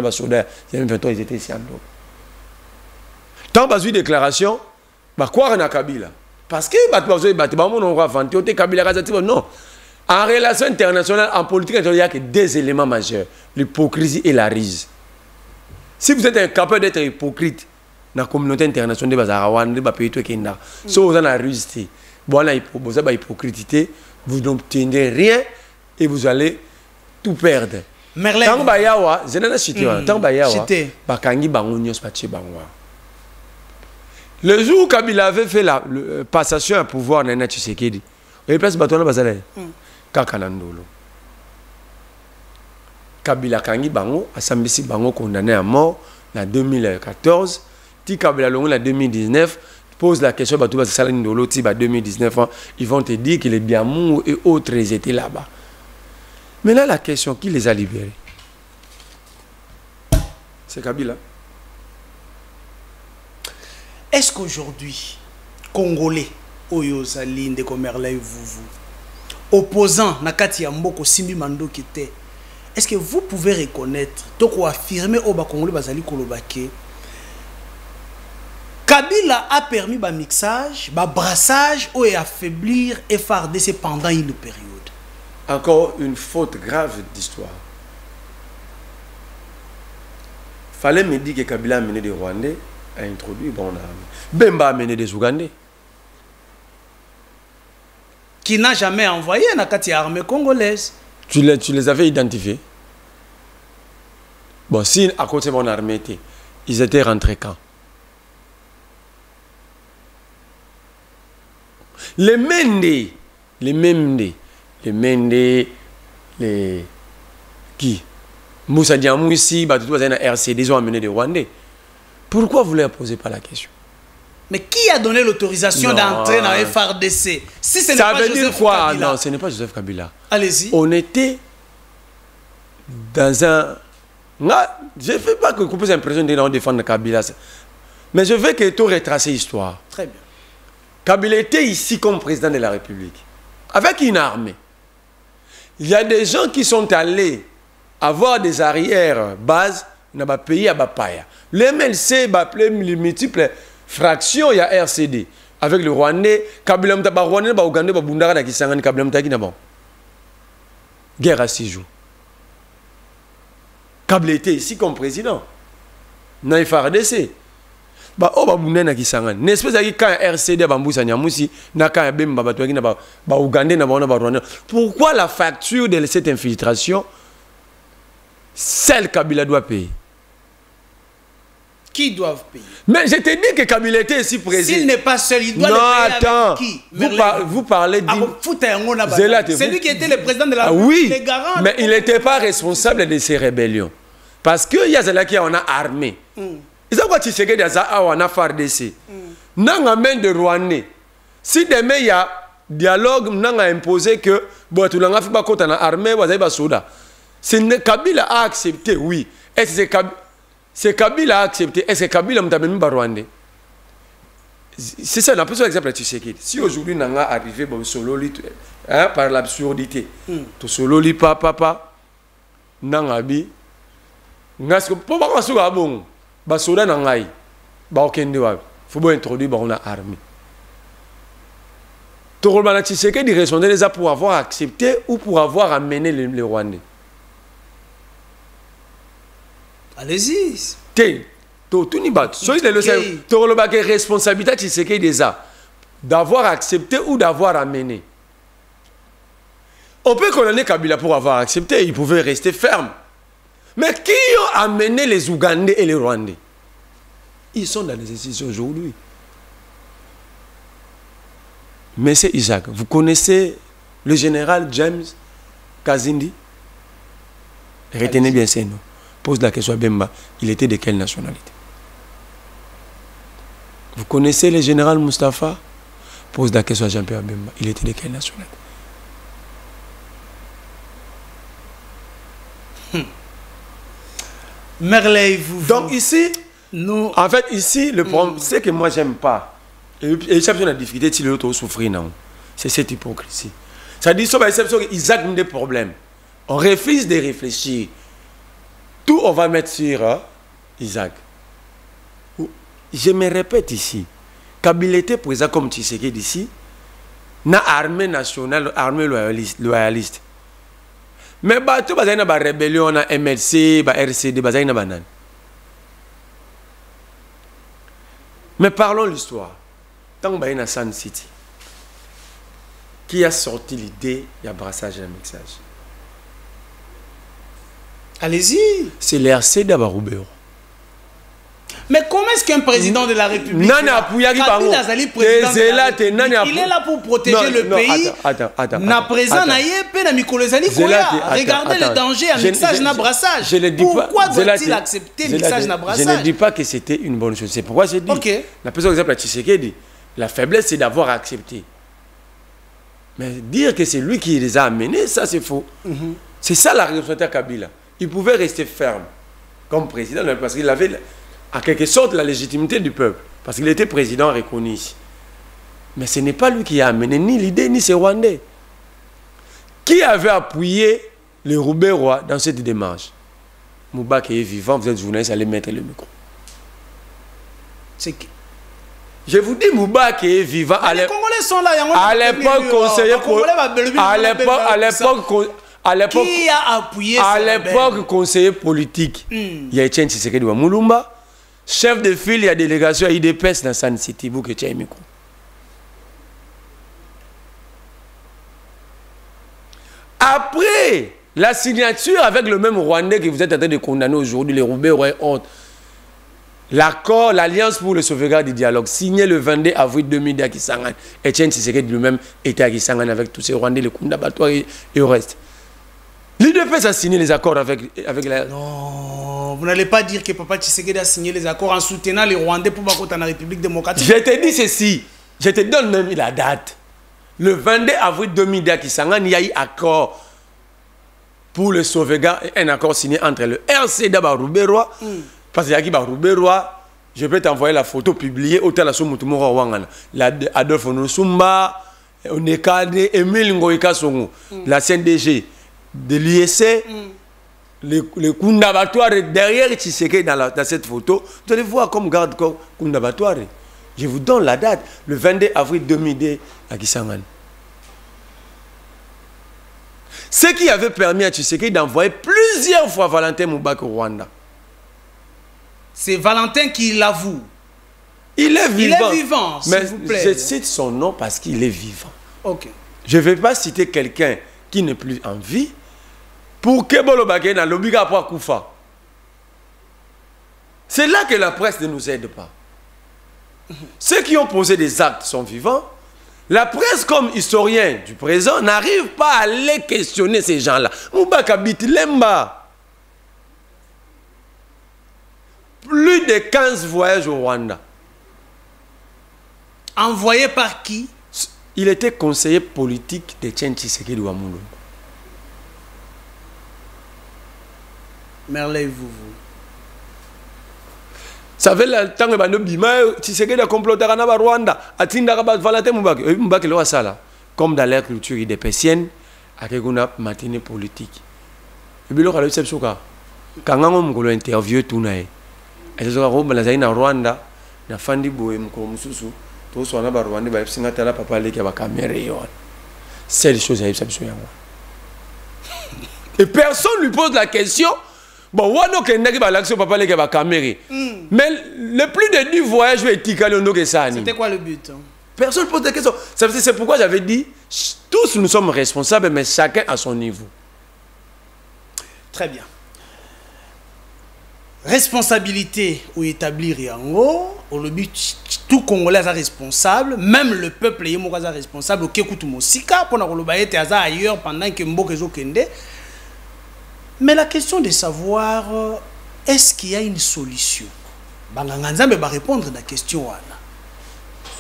20 ans, ils étaient ici en Dolo. Tant que déclaration, quoi on a Kabila? Parce que non. En relation internationale, en politique, il n'y a que deux éléments majeurs. L'hypocrisie et la ruse. Si vous êtes incapable d'être hypocrite, dans la communauté internationale, vous avez rusé, vous avez hypocrité, vous n'obtenez rien et vous allez tout perdre. Tant le jour où Kabila avait fait la passation à pouvoir, Nana Tshisekedi, il place Batona Bazale. Kakanandolo. Kabila Kangi Bango, Assambisi Bango condamné à mort en 2014. Ti Kabila Longo en 2019 pose la question Batouba Salani Ndolo Ti 2019 ils vont te dire que les Biamou et autres étaient là-bas. Maintenant la question, qui les a libérés? C'est Kabila. Est-ce qu'aujourd'hui, Congolais, Oyozali, Ndekomerlai, vous, opposants, Nakati Yamboko, Simbi Mando qui était, est-ce que vous pouvez reconnaître, donc affirmer au Congolais Bazali Kolobake, Kabila a permis un mixage, un brassage ou affaiblir FARDC pendant une période? Encore une faute grave d'histoire. Fallait me dire que Kabila a mené des Rwandais, a introduit bon armée. Bemba a mené des Ougandais. Qui n'a jamais envoyé une armée congolaise. Tu les avais identifiés? Bon, si à côté de mon armée, ils étaient rentrés quand? Les Mende, qui Moussa Diamou ici, RCD, ils ont amené des Rwandais. Pourquoi vous ne leur posez pas la question? Mais qui a donné l'autorisation d'entrer dans FARDC? Si ce n'est pas Joseph Kabila. Non, ce n'est pas Joseph Kabila. Allez-y. On était dans un... Je ne fais pas que vous ayez l'impression de défendre Kabila. Mais je veux que tu retraces l'histoire. Très bien. Kabila était ici comme président de la République, avec une armée. Il y a des gens qui sont allés avoir des arrières-bases dans le pays à Bapaya. Le MLC, les multiples fractions, il y a RCD. Avec le Rwandais, Kabila Mtaba Rwandais, Ougandais, Bundara, Kisangani, Kabila Mtaki, bon. Guerre à 6 jours. Kabila était ici comme président. Dans les FARDC. N'est-ce pas quand RCD Bamboussa Nyamousi, pourquoi la facture de cette infiltration, celle Kabila doit payer? Qui doivent payer? Mais je te dis que Kabila était ici président. S'il n'est pas seul, il doit le payer avec qui? Vous parlez d'une... C'est lui qui était le président de la République. Oui, mais il n'était pas responsable de ces rébellions. Parce que Yazalaki on a armé. Ils ont dit que on a FARDC. Nanga main de Rwandais. Si demain il y a dialogue, nanga imposé que bon tu l'as fait pas contre la armée, vous avez pas soda. C'est Kabila a accepté, oui. Est-ce que c'est Kabila a accepté? Est-ce que Kabila m'a mis Rwandais? c'est ça, la personne exemple, tu sais que si aujourd'hui on est arrivé bon, solo hein, par l'absurdité, tu solo papa, nangabi, ngasko, pour pas qu'on soit bon, bah soda nangai, bah okende wa, faut bien introduire bah on a armée. Tu remarques tu sais que des raisons les a pour avoir accepté ou pour avoir amené les Rwandais. Allez-y. Tout ni bat. Soyez le tu remarques responsabilité tu sais que déjà d'avoir accepté ou d'avoir amené. On peut condamner Kabila pour avoir accepté, il pouvait rester ferme. Mais qui ont amené les Ougandais et les Rwandais? Ils sont dans les institutions aujourd'hui. Monsieur Isaac, vous connaissez le général James Kazindi? Retenez bien ces noms. Pose la question à Bemba. Il était de quelle nationalité? Vous connaissez le général Mustafa? Pose la question à Jean-Pierre Bemba. Il était de quelle nationalité? Merveille, vous. Donc ici, nous. En fait, ici, le problème, c'est que moi, j'aime pas. Et chaque personne a difficulté, si l'autre souffre, non. C'est cette hypocrisie. Ça dit, sur l'exception, Isaac a des problèmes. On refuse de réfléchir. Tout, on va mettre sur Isaac. Je me répète ici. Kabila était présent comme Tshisekedi d'ici. Na armée nationale, armée loyaliste. Mais bah, tout bazay na ba rébellion, na MLC, ba RCD, bazay na banane. Mais parlons l'histoire. Tant que na Sun City, qui a sorti l'idée de brassage et de mixage? Allez-y. C'est l'RC d'Abaroubéo. Mais comment est-ce qu'un président de la République, Kabila Azali, président de la République, il est là pour protéger le pays. Attends. Na présent na yé na Mikolezali Koya. Regardez le danger à mixage na brassage. Pourquoi doit-il accepter mixage na brassage? Je ne dis pas que c'était une bonne chose. C'est pourquoi j'ai dit. La personne exemple à Tshisekedi, la faiblesse c'est d'avoir accepté. Mais dire que c'est lui qui les a amenés, ça c'est faux. C'est ça la responsabilité à Kabila. Il pouvait rester ferme comme président parce qu'il avait en quelque sorte la légitimité du peuple. Parce qu'il était président reconnu ici. Mais ce n'est pas lui qui a amené ni l'idée ni ses Rwandais. Qui avait appuyé le Roubaix-Roi dans cette démarche? Moubak est vivant, vous êtes journaliste, allez mettre le micro. C'est qui? Je vous dis, Moubak est vivant. Les Congolais sont là. À l'époque, conseiller qui a appuyé à l'époque, conseiller politique, il y a Etienne Tshisekedi wa Mulumba, chef de file, il y a délégation à IDPS dans Sun City, vous que tu as un micro. Après la signature avec le même Rwandais que vous êtes en train de condamner aujourd'hui, les Roubaix et autres, l'accord, l'Alliance pour le sauvegarde du dialogue, signé le 22 avril 2000 à Kisangani, Etienne Tshisekedi lui-même était à Kisangani avec tous ces Rwandais, les Kunda Batwa et le reste. L'IDPS a signé les accords avec la... Non, vous n'allez pas dire que Papa Tshisekedi a signé les accords en soutenant les Rwandais pour battre la République démocratique. Je te dis ceci, je te donne même la date. Le 22 avril 2000 à Kisangani, il y a eu accord pour le sauvegarde, un accord signé entre le RC d'Abaroubérois, parce qu'il y a Roubaix-Roi, je peux t'envoyer la photo publiée au Talasso Moutumora Wangana. Adolphe Onosumba, Onekade, Emile Ngoïka Songo, la CNDG de l'ISC, les Kundabatouare derrière Tshisekedi dans cette photo. Vous allez voir comme garde Kundabatouare. Je vous donne la date, le 22 avril 2002 à Kisangani. Ce qui avait permis à Tshisekedi d'envoyer plusieurs fois Valentin Moubak au Rwanda. C'est Valentin qui l'avoue. Il est vivant. Il est vivant, s'il vous plaît. Je cite son nom parce qu'il est vivant. Ok. Je ne vais pas citer quelqu'un qui n'est plus en vie pour que Bolobake n'a l'obliga à Koufa. C'est là que la presse ne nous aide pas. Ceux qui ont posé des actes sont vivants. La presse, comme historien du présent, n'arrive pas à les questionner, ces gens-là. Moubak habite Lemba. Plus de 15 voyages au Rwanda. Envoyé par qui? Il était conseiller politique de Etienne Tshisekedi wa Mulumba. Merveille, vous. Ça veut le temps que bando bima tu sais que le comploteur na ba Rwanda atinda ba Valentin Mubaki le wasala comme dans leur culture des persiennes avec une matinée politique. Et puis le c'est ça quand on m'a interview tout na et c'est ça que la zaina Rwanda na fandi boye mko mususu to so na ba Rwanda ba singa tala papa leki ba caméra yo. C'est les choses à exception. Et personne lui pose la question. Bon, on a une l'action papa les gars caméra. Mais le plus de 10 voyages je vais étiqueter que ça. C'était quoi le but? Personne pose la question. C'est pourquoi j'avais dit tous nous sommes responsables mais chacun à son niveau. Très bien. Responsabilité ou établir yango, au lobby tout Congolais est responsable, même le peuple est responsable. Ok, écoute mon sika pour na koloba ete aza ailleurs pendant que mboka ezokende. Mais la question de savoir est-ce qu'il y a une solution? Banganganzambe va répondre à la question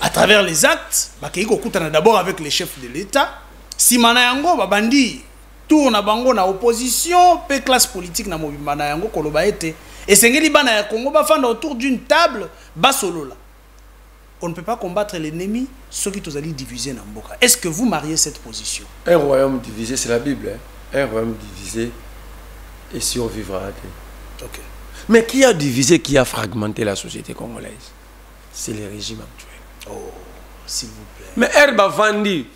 à travers les actes. Bakayiko kutana d'abord avec les chefs de l'État. Si manayango babandi tourne bango na opposition, pe classe politique na mobimba na yango koloba ete et sengeli bana ya Congo bafanda autour d'une table basolola. On ne peut pas combattre l'ennemi ceux qui tous allés diviser na mboka. Est-ce que vous mariez cette position? Un royaume divisé, c'est la Bible. Hein? Un royaume divisé et survivra. Okay. Mais qui a divisé, qui a fragmenté la société congolaise? C'est le régime actuel. Oh, s'il vous plaît. Mais Herba Vandi,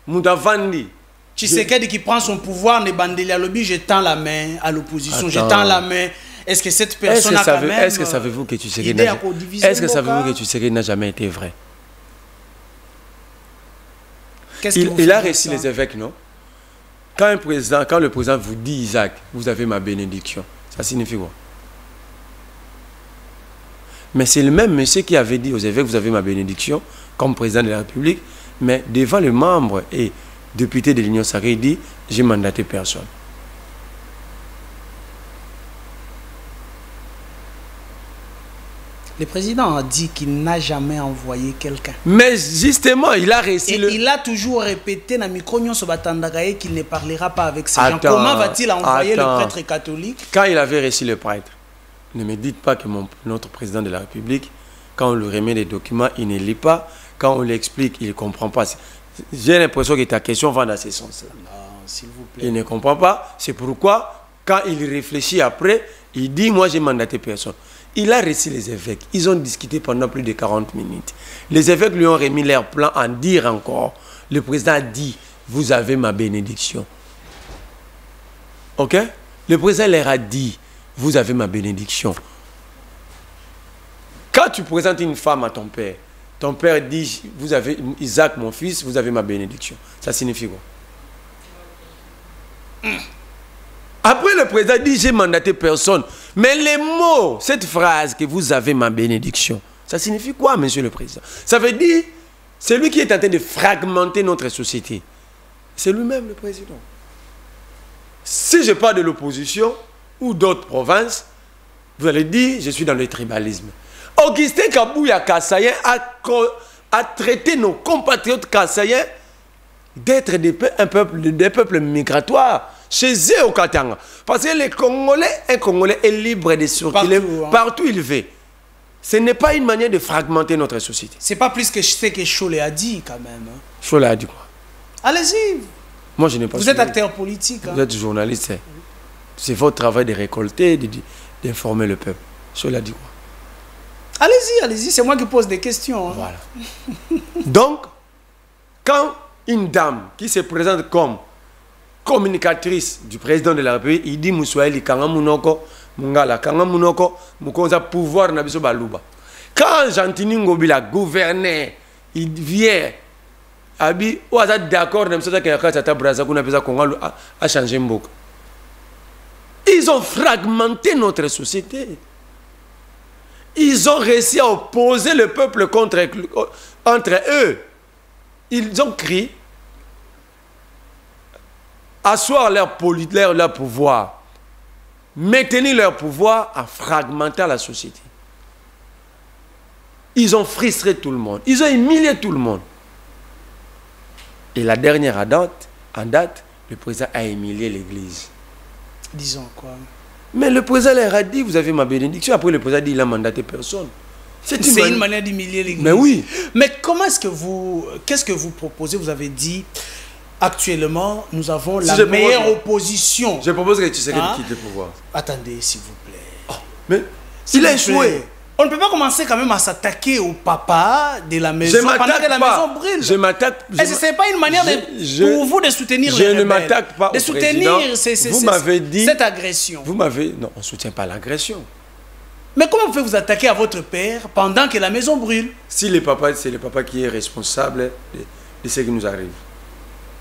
Mouda Vandi. Tshisekedi qui prend son pouvoir, ne bandeli à lobby, je tends la main à l'opposition, je tends la main. Est-ce que cette personne a quand même... Est-ce que savez-vous que Tshisekedi n'a jamais été vrai? Il a réussi les évêques, non? Quand le président vous dit Isaac, vous avez ma bénédiction, ça signifie quoi? Mais c'est le même monsieur qui avait dit aux évêques, vous avez ma bénédiction, comme président de la République, mais devant les membres et députés de l'Union sacrée, il dit, j'ai mandaté personne. Le président a dit qu'il n'a jamais envoyé quelqu'un. Mais justement, il a réussi il a toujours répété dans Mikronyon Sobatandagaye qu'il ne parlera pas avec ces gens. Comment va-t-il envoyer le prêtre catholique? Quand il avait reçu le prêtre, ne me dites pas que notre président de la République, quand on lui remet les documents, il ne lit pas. Quand on lui explique, il ne comprend pas. J'ai l'impression que ta question va dans ce sens-là. Non, s'il vous plaît. Il ne comprend pas. C'est pourquoi, quand il réfléchit après, il dit, moi j'ai mandaté personne. Il a reçu les évêques. Ils ont discuté pendant plus de 40 minutes. Les évêques lui ont remis leur plan en dire encore. Le président a dit, vous avez ma bénédiction. Ok? Le président leur a dit, vous avez ma bénédiction. Quand tu présentes une femme à ton père dit, vous avez Isaac, mon fils, vous avez ma bénédiction. Ça signifie quoi? Après, le président dit, j'ai mandaté personne. Mais les mots, cette phrase que vous avez ma bénédiction, ça signifie quoi, monsieur le président? Ça veut dire, c'est lui qui est en train de fragmenter notre société. C'est lui-même le président. Si je parle de l'opposition ou d'autres provinces, vous allez dire, je suis dans le tribalisme. Augustin Kabouya Kassayen a traité nos compatriotes kassaïens d'être des peuples migratoires. Chez eux au Katanga. Parce que un Congolais est libre de circuler partout où il veut. Ce n'est pas une manière de fragmenter notre société. C'est pas plus que ce que Cholet a dit quand même. Hein. Cholet a dit quoi? Allez-y. Moi je n'ai pas. Vous êtes acteur politique. Vous êtes journaliste. Hein. C'est votre travail de récolter, d'informer le peuple. Cholet a dit quoi? Allez-y, allez-y. C'est moi qui pose des questions. Hein. Voilà. Donc, quand une dame qui se présente comme communicatrice du président de la République, il dit Moussoaili kanga munoko mungala kanga munoko mukonza pouvoir na biso baluba. Quand Jantini Ngobila gouverneur, il vient abi oza d'accord na msota ka tata braza kuna pesa Congo a changé mboka. Ils ont fragmenté notre société. Ils ont réussi à opposer le peuple entre eux. Ils ont crié asseoir leur pouvoir, maintenir leur pouvoir en fragmentant la société. Ils ont frustré tout le monde. Ils ont humilié tout le monde. Et la dernière en date, le président a humilié l'Église. Disons quoi? Mais le président leur a dit, vous avez ma bénédiction. Après, le président a dit, il a mandaté personne. C'est une manière d'humilier l'Église. Mais oui. Mais comment est-ce que vous... Qu'est-ce que vous proposez? Vous avez dit, actuellement, nous avons la meilleure opposition. Je propose que tu sais quitte le pouvoir. Attendez, s'il vous plaît. Oh, mais il a échoué. On ne peut pas commencer quand même à s'attaquer au papa de la maison pendant que la maison brûle. Je m'attaque. Est-ce que ce n'est pas une manière pour vous de soutenir les rebelles? Je ne m'attaque pas de soutenir cette agression. Vous m'avez... Non, on ne soutient pas l'agression. Mais comment vous pouvez vous attaquer à votre père pendant que la maison brûle? Si c'est le papa qui est responsable de ce qui nous arrive.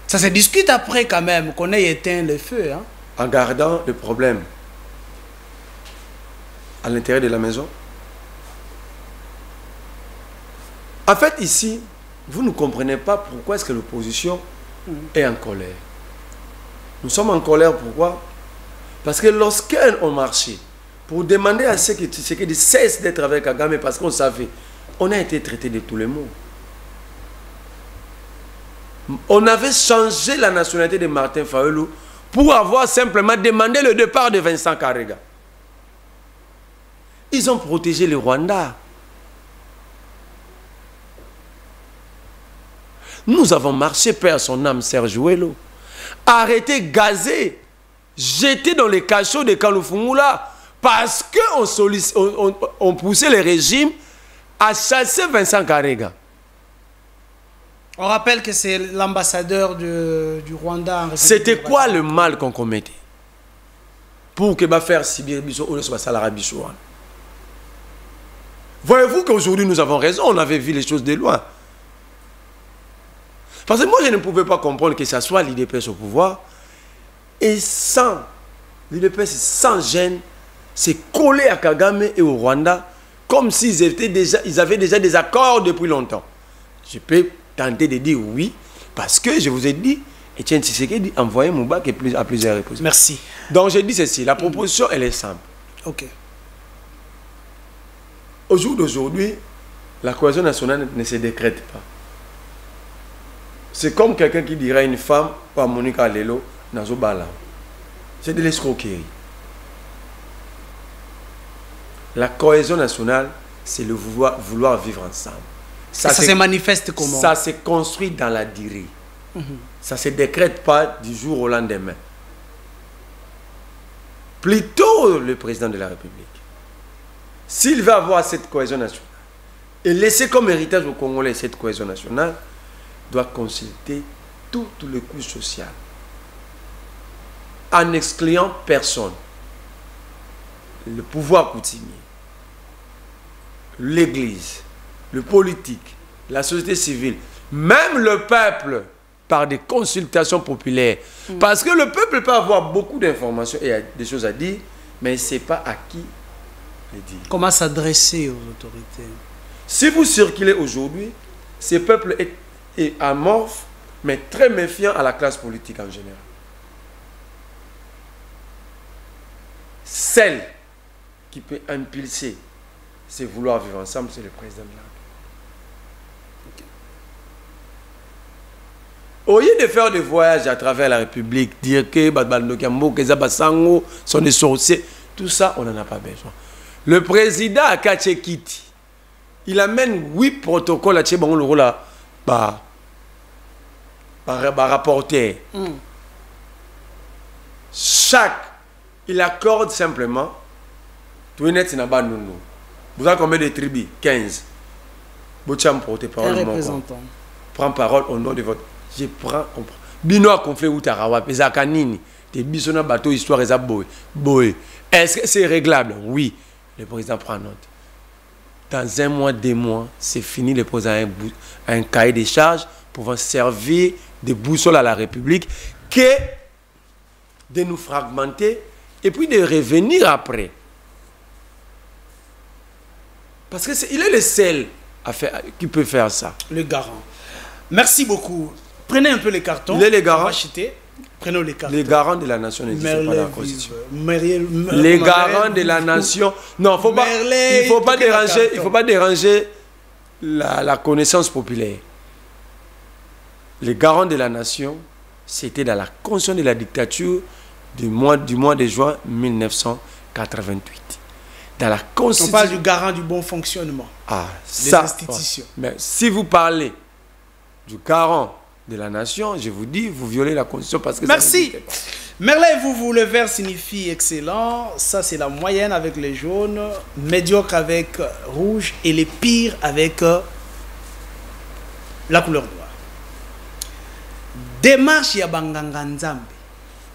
Ça se discute après quand même, qu'on ait éteint le feu. Hein? En gardant le problème à l'intérieur de la maison. En fait, ici, vous ne comprenez pas pourquoi est-ce que l'opposition est en colère. Nous sommes en colère, pourquoi? Parce que lorsqu'on marchait pour demander à ceux qui cessent d'être avec Kagame, parce qu'on savait, on a été traité de tous les mots. On avait changé la nationalité de Martin Fayulu pour avoir simplement demandé le départ de Vincent Karega. Ils ont protégé le Rwanda. Nous avons marché, père son âme, Serge Ouello. Arrêté, gazé, jeté dans les cachots de Kalufungula parce qu'on poussait le régime à chasser Vincent Karega. On rappelle que c'est l'ambassadeur du Rwanda. C'était quoi le mal qu'on commettait pour que faire Sibir Bisso ou le Salara Bisso? Voyez-vous qu'aujourd'hui nous avons raison, on avait vu les choses de loin. Parce que moi je ne pouvais pas comprendre que ça soit l'IDPS au pouvoir et sans l'IDPS, sans gêne, c'est collé à Kagame et au Rwanda comme s'ils avaient déjà des accords depuis longtemps. Je peux tenter de dire oui, parce que je vous ai dit, Etienne Tshisekedi envoyé Moubak à plusieurs reprises. Merci. Donc j'ai dit ceci, la proposition elle est simple. Ok. Au jour d'aujourd'hui, la cohésion nationale ne se décrète pas. C'est comme quelqu'un qui dirait à une femme, pas Monica Lelo, Nazo Bala. C'est de l'escroquerie. La cohésion nationale, c'est le vouloir vivre ensemble. Ça se manifeste comment? Ça se construit dans la durée. Ça ne se décrète pas du jour au lendemain. Plutôt le président de la République, s'il veut avoir cette cohésion nationale et laisser comme héritage aux Congolais cette cohésion nationale, doit consulter tout le couche social en excluant personne. Le pouvoir coutumier, l'église, le politique, la société civile, même le peuple par des consultations populaires. Parce que le peuple peut avoir beaucoup d'informations et des choses à dire, mais il ne sait pas à qui les dire. Comment s'adresser aux autorités? Si vous circulez aujourd'hui, ce peuple est amorphe, mais très méfiant à la classe politique en général. Celle qui peut impulser, c'est vouloir vivre ensemble, c'est le président de la République. Au lieu de faire des voyages à travers la République, dire que Zabasango sont des sorciers, tout ça, on n'en a pas besoin. Le président Akatchekiti, il amène 8 protocoles à Tchébangolo là. Par rapporteur. Il accorde simplement tout net n'a nous. Vous avez combien de tribus? 15. Bocham porte-parole. Un représentant. Prends parole au nom de votre. Je prends. Bino a conflit ou Tarawa, Pesakanini, des bisona bateau, histoire et boy. Est-ce que c'est réglable? Oui. Le président prend note. Dans 1 mois, 2 mois, c'est fini. Le président a un cahier de charges pouvant servir de boussole à la République que de nous fragmenter et puis de revenir après. Parce qu'il est le seul qui peut faire ça. Le garant. Merci beaucoup. Prenez un peu les cartons. Il est les garants. Prenons les cartons. Les garants de la nation n'existent pas dans la Constitution. Les garants de la nation. Non, il ne faut pas déranger la connaissance populaire. Les garants de la nation, c'était dans la constitution de la dictature du mois de juin 19 88. Dans la On Constitution... parle du garant du bon fonctionnement des institutions. Mais si vous parlez du garant de la nation, je vous dis, vous violez la Constitution parce que... Merci. Merlin, vous, le vert signifie excellent. Ça, c'est la moyenne avec les jaunes. Médiocre avec rouge. Et les pires avec la couleur noire. Démarche Yabanganga Nzambe.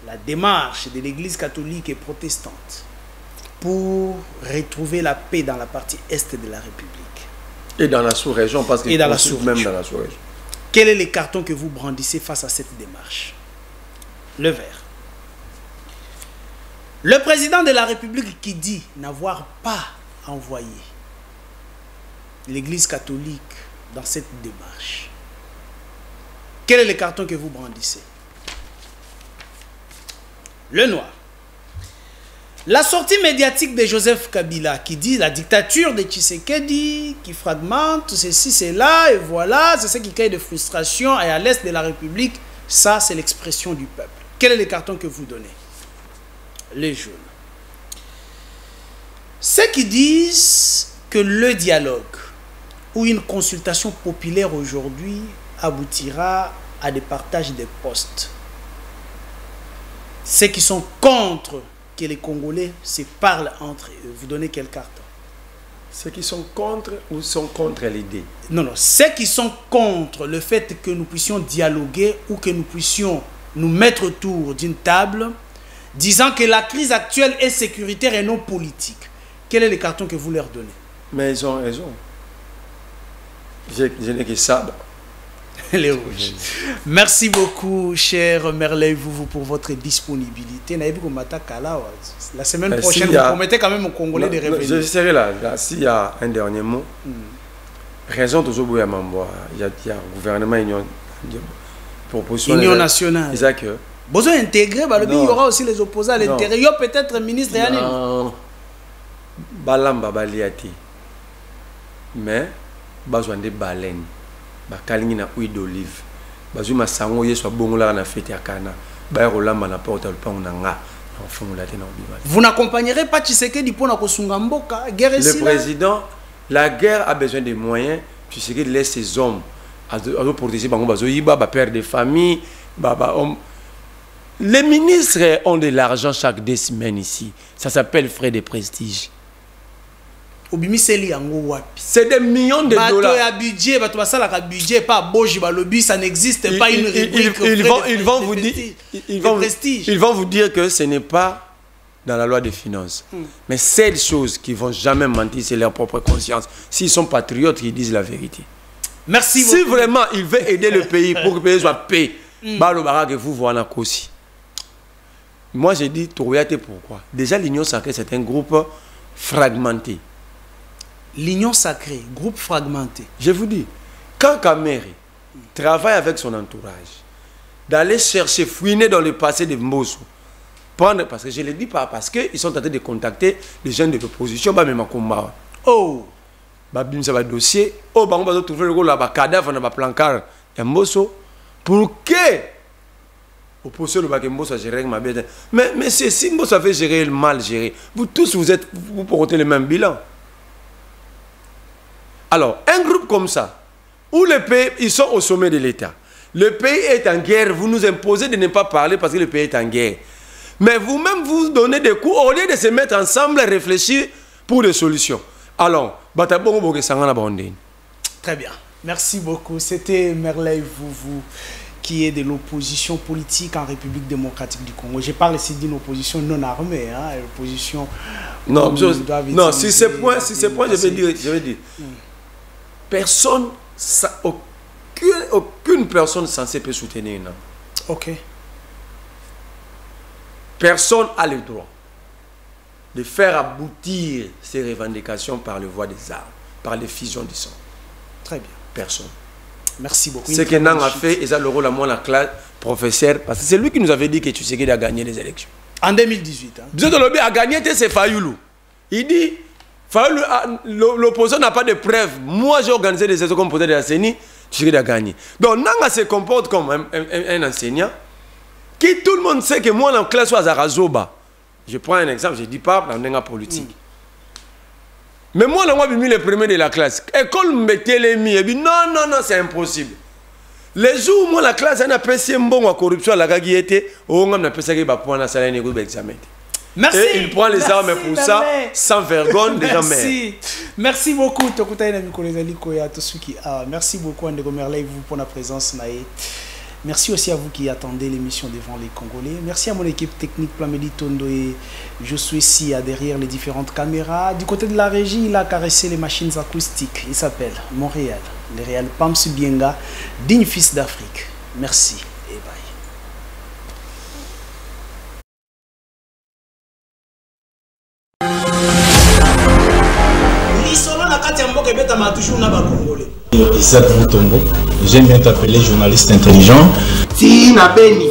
La démarche de l'Église catholique et protestante pour retrouver la paix dans la partie est de la République. Et dans la sous-région, parce qu'il même dans la sous-région. Quel est le carton que vous brandissez face à cette démarche? Le vert. Le président de la République qui dit n'avoir pas envoyé l'Église catholique dans cette démarche. Quel est le carton que vous brandissez? Le noir. La sortie médiatique de Joseph Kabila qui dit la dictature de Tshisekedi, qui fragmente ceci, cela, et voilà, c'est ce qui crée de frustration et à l'est de la République, ça c'est l'expression du peuple. Quel est le carton que vous donnez? Les jaunes. Ceux qui disent que le dialogue ou une consultation populaire aujourd'hui aboutira à des partages de postes. Ceux qui sont contre que les Congolais se parlent entre eux, vous donnez quel carton? Ceux qui sont contre ou sont contre l'idée? Non, non. Ceux qui sont contre le fait que nous puissions dialoguer ou que nous puissions nous mettre autour d'une table, disant que la crise actuelle est sécuritaire et non politique. Quel est le carton que vous leur donnez? Mais ils ont raison. Je n'ai que ça. Les rouges. Merci beaucoup, cher Merlin, vous pour votre disponibilité. La semaine prochaine, vous promettez quand même aux Congolais de revenir. Je serai là. S'il y a un dernier mot, raison toujours à m'envoyer. Il y a un gouvernement union nationale. Isaac. Besoin d'intégrer, il y aura aussi les opposants à l'intérieur, peut-être ministre. Non. Balamba baliati. Mais, besoin de baleines. Bakalingi na huile d'olive. Bazuma sango yeso bongola na fête ya kana. Ba rolamba na porte le pango na nga. Vous n'accompagnerez pas Tshisekedi pour na kosunga mboka guerre ici. Le président, la guerre a besoin de moyens. Tshisekedi laisse ses hommes à protéger bango bazoyiba, ba père de famille, Les ministres ont de l'argent chaque 2 semaines ici. Ça s'appelle frais de prestige. C'est des millions de dollars. Budget, ça n'existe pas une rubrique. Ils vont vous dire que ce n'est pas dans la loi des finances. Mais ces choses qui ne vont jamais mentir, c'est leur propre conscience. S'ils sont patriotes, ils disent la vérité. Merci si beaucoup. Vraiment ils veulent aider le pays pour que le pays soit payé, vous voilà aussi. Moi j'ai dit, pourquoi? Déjà l'Union sacrée, c'est un groupe fragmenté. L'Union sacrée, groupe fragmenté. Je vous dis, quand Kamere travaille avec son entourage, d'aller chercher, fouiner dans le passé de Mbosso, prendre, parce que je ne le dis pas, parce qu'ils sont en train de contacter les jeunes de l'opposition, même combat. Oh! Ça va dossier, oh, on va trouver le rôle là, cadavre dans le plancard, Mbosso, pour que l'opposition de Mbosso gère ma bête. Mais si Mbosso a fait gérer le mal géré, vous tous vous portez le même bilan. Alors, un groupe comme ça, où les pays, ils sont au sommet de l'État. Le pays est en guerre, vous nous imposez de ne pas parler parce que le pays est en guerre. Mais vous-même, vous donnez des coups, au lieu de se mettre ensemble et réfléchir pour des solutions. Alors, très bien. Merci beaucoup. C'était Merlin vous qui est de l'opposition politique en République démocratique du Congo. Je parle ici d'une opposition non armée, hein, l'opposition... Non, si c'est point, je vais dire. Personne, aucune personne censée peut soutenir une. Ok. Personne a le droit de faire aboutir ces revendications par le voie des armes, par l'effusion du sang. Très bien. Personne. Merci beaucoup. Ce que Nang a fait, il a le rôle à moi, la classe, professeur, parce que c'est lui qui nous avait dit que Tshisekedi a gagné les élections. En 2018. Hein. Lobby a gagné, c'est Fayoulou. Il dit, l'opposition n'a pas de preuves. Moi, j'ai organisé des élections comme président de la CENI, Tshisekedi a gagné. Donc Nanga se comporte comme un enseignant, qui tout le monde sait que moi, en classe, à Zarazoba, Je prends un exemple, je ne dis pas dans une politique. Mais moi, j'ai mis le premier de la classe. École me télémi, et non, c'est impossible. Les jours où moi, la classe, elle a passé un bon à corruption, la gagné était, on a passé un bon à salaire et examen. Merci. Et il prend les armes pour ça, sans vergogne, déjà mère. Merci beaucoup. Merci beaucoup, Andego Merley, pour la présence. Merci aussi à vous qui attendez l'émission devant les Congolais. Merci à mon équipe technique, Plamedi Tondo. Et je suis ici derrière les différentes caméras. Du côté de la régie, il a caressé les machines acoustiques. Il s'appelle Montréal. Le réel Pams Bienga, digne fils d'Afrique. Merci et bye. Isaac Moutombo, j'aime bien t'appeler journaliste intelligent. Tina Beni,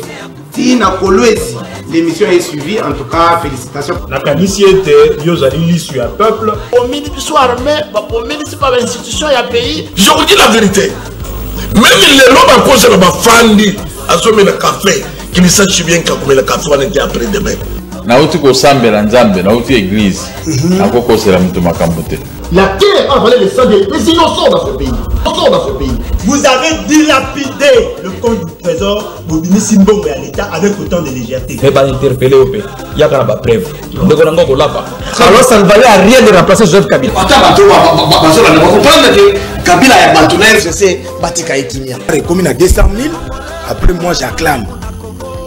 Tina Kolwezi, l'émission est suivie, en tout cas, félicitations. La Kanissi était, Yozali l'issue à peuple. Au ministre soit armé, au ministre pas l'institution, il y a pays. Je vous dis la vérité. Même les lobes à cause de la fandi, à ce le café, qu'ils sachent bien que le café on était après demain. Nauti ko sambe la nzambe, nauti église. Akoko c'est la mtu makambote. La terre a volé le sang des innocents dans ce pays. Vous avez dilapidé le compte du trésor pour ministre Mbongo et à l'État avec autant de légèreté. Et pas interpellé au pays. Il y a pas preuve. Alors ça ne valait à rien de remplacer Joseph Kabila. Kabila a battu c'est Batika et Kimia. Comme il a 200 000, après moi j'acclame.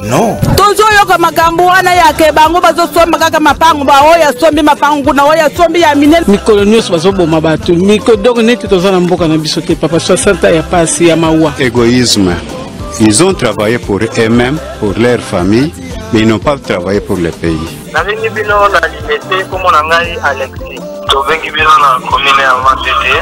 Non. Tozo yoka makambo wana yake bango bazosomba kaka mapango ba oya sombi mapango na oya sombi ya minene mikolo nyos bazoboma bato mikodoko neti tozana mboka na biso te papa 60 ya pasi ya mawa. Égoïsme. Ils ont travaillé pour eux-mêmes, pour leur famille, mais ils n'ont pas travaillé pour le pays. Navengi bino na limité comme on ngai Alexis. Tovengi bino na commune ya Matete.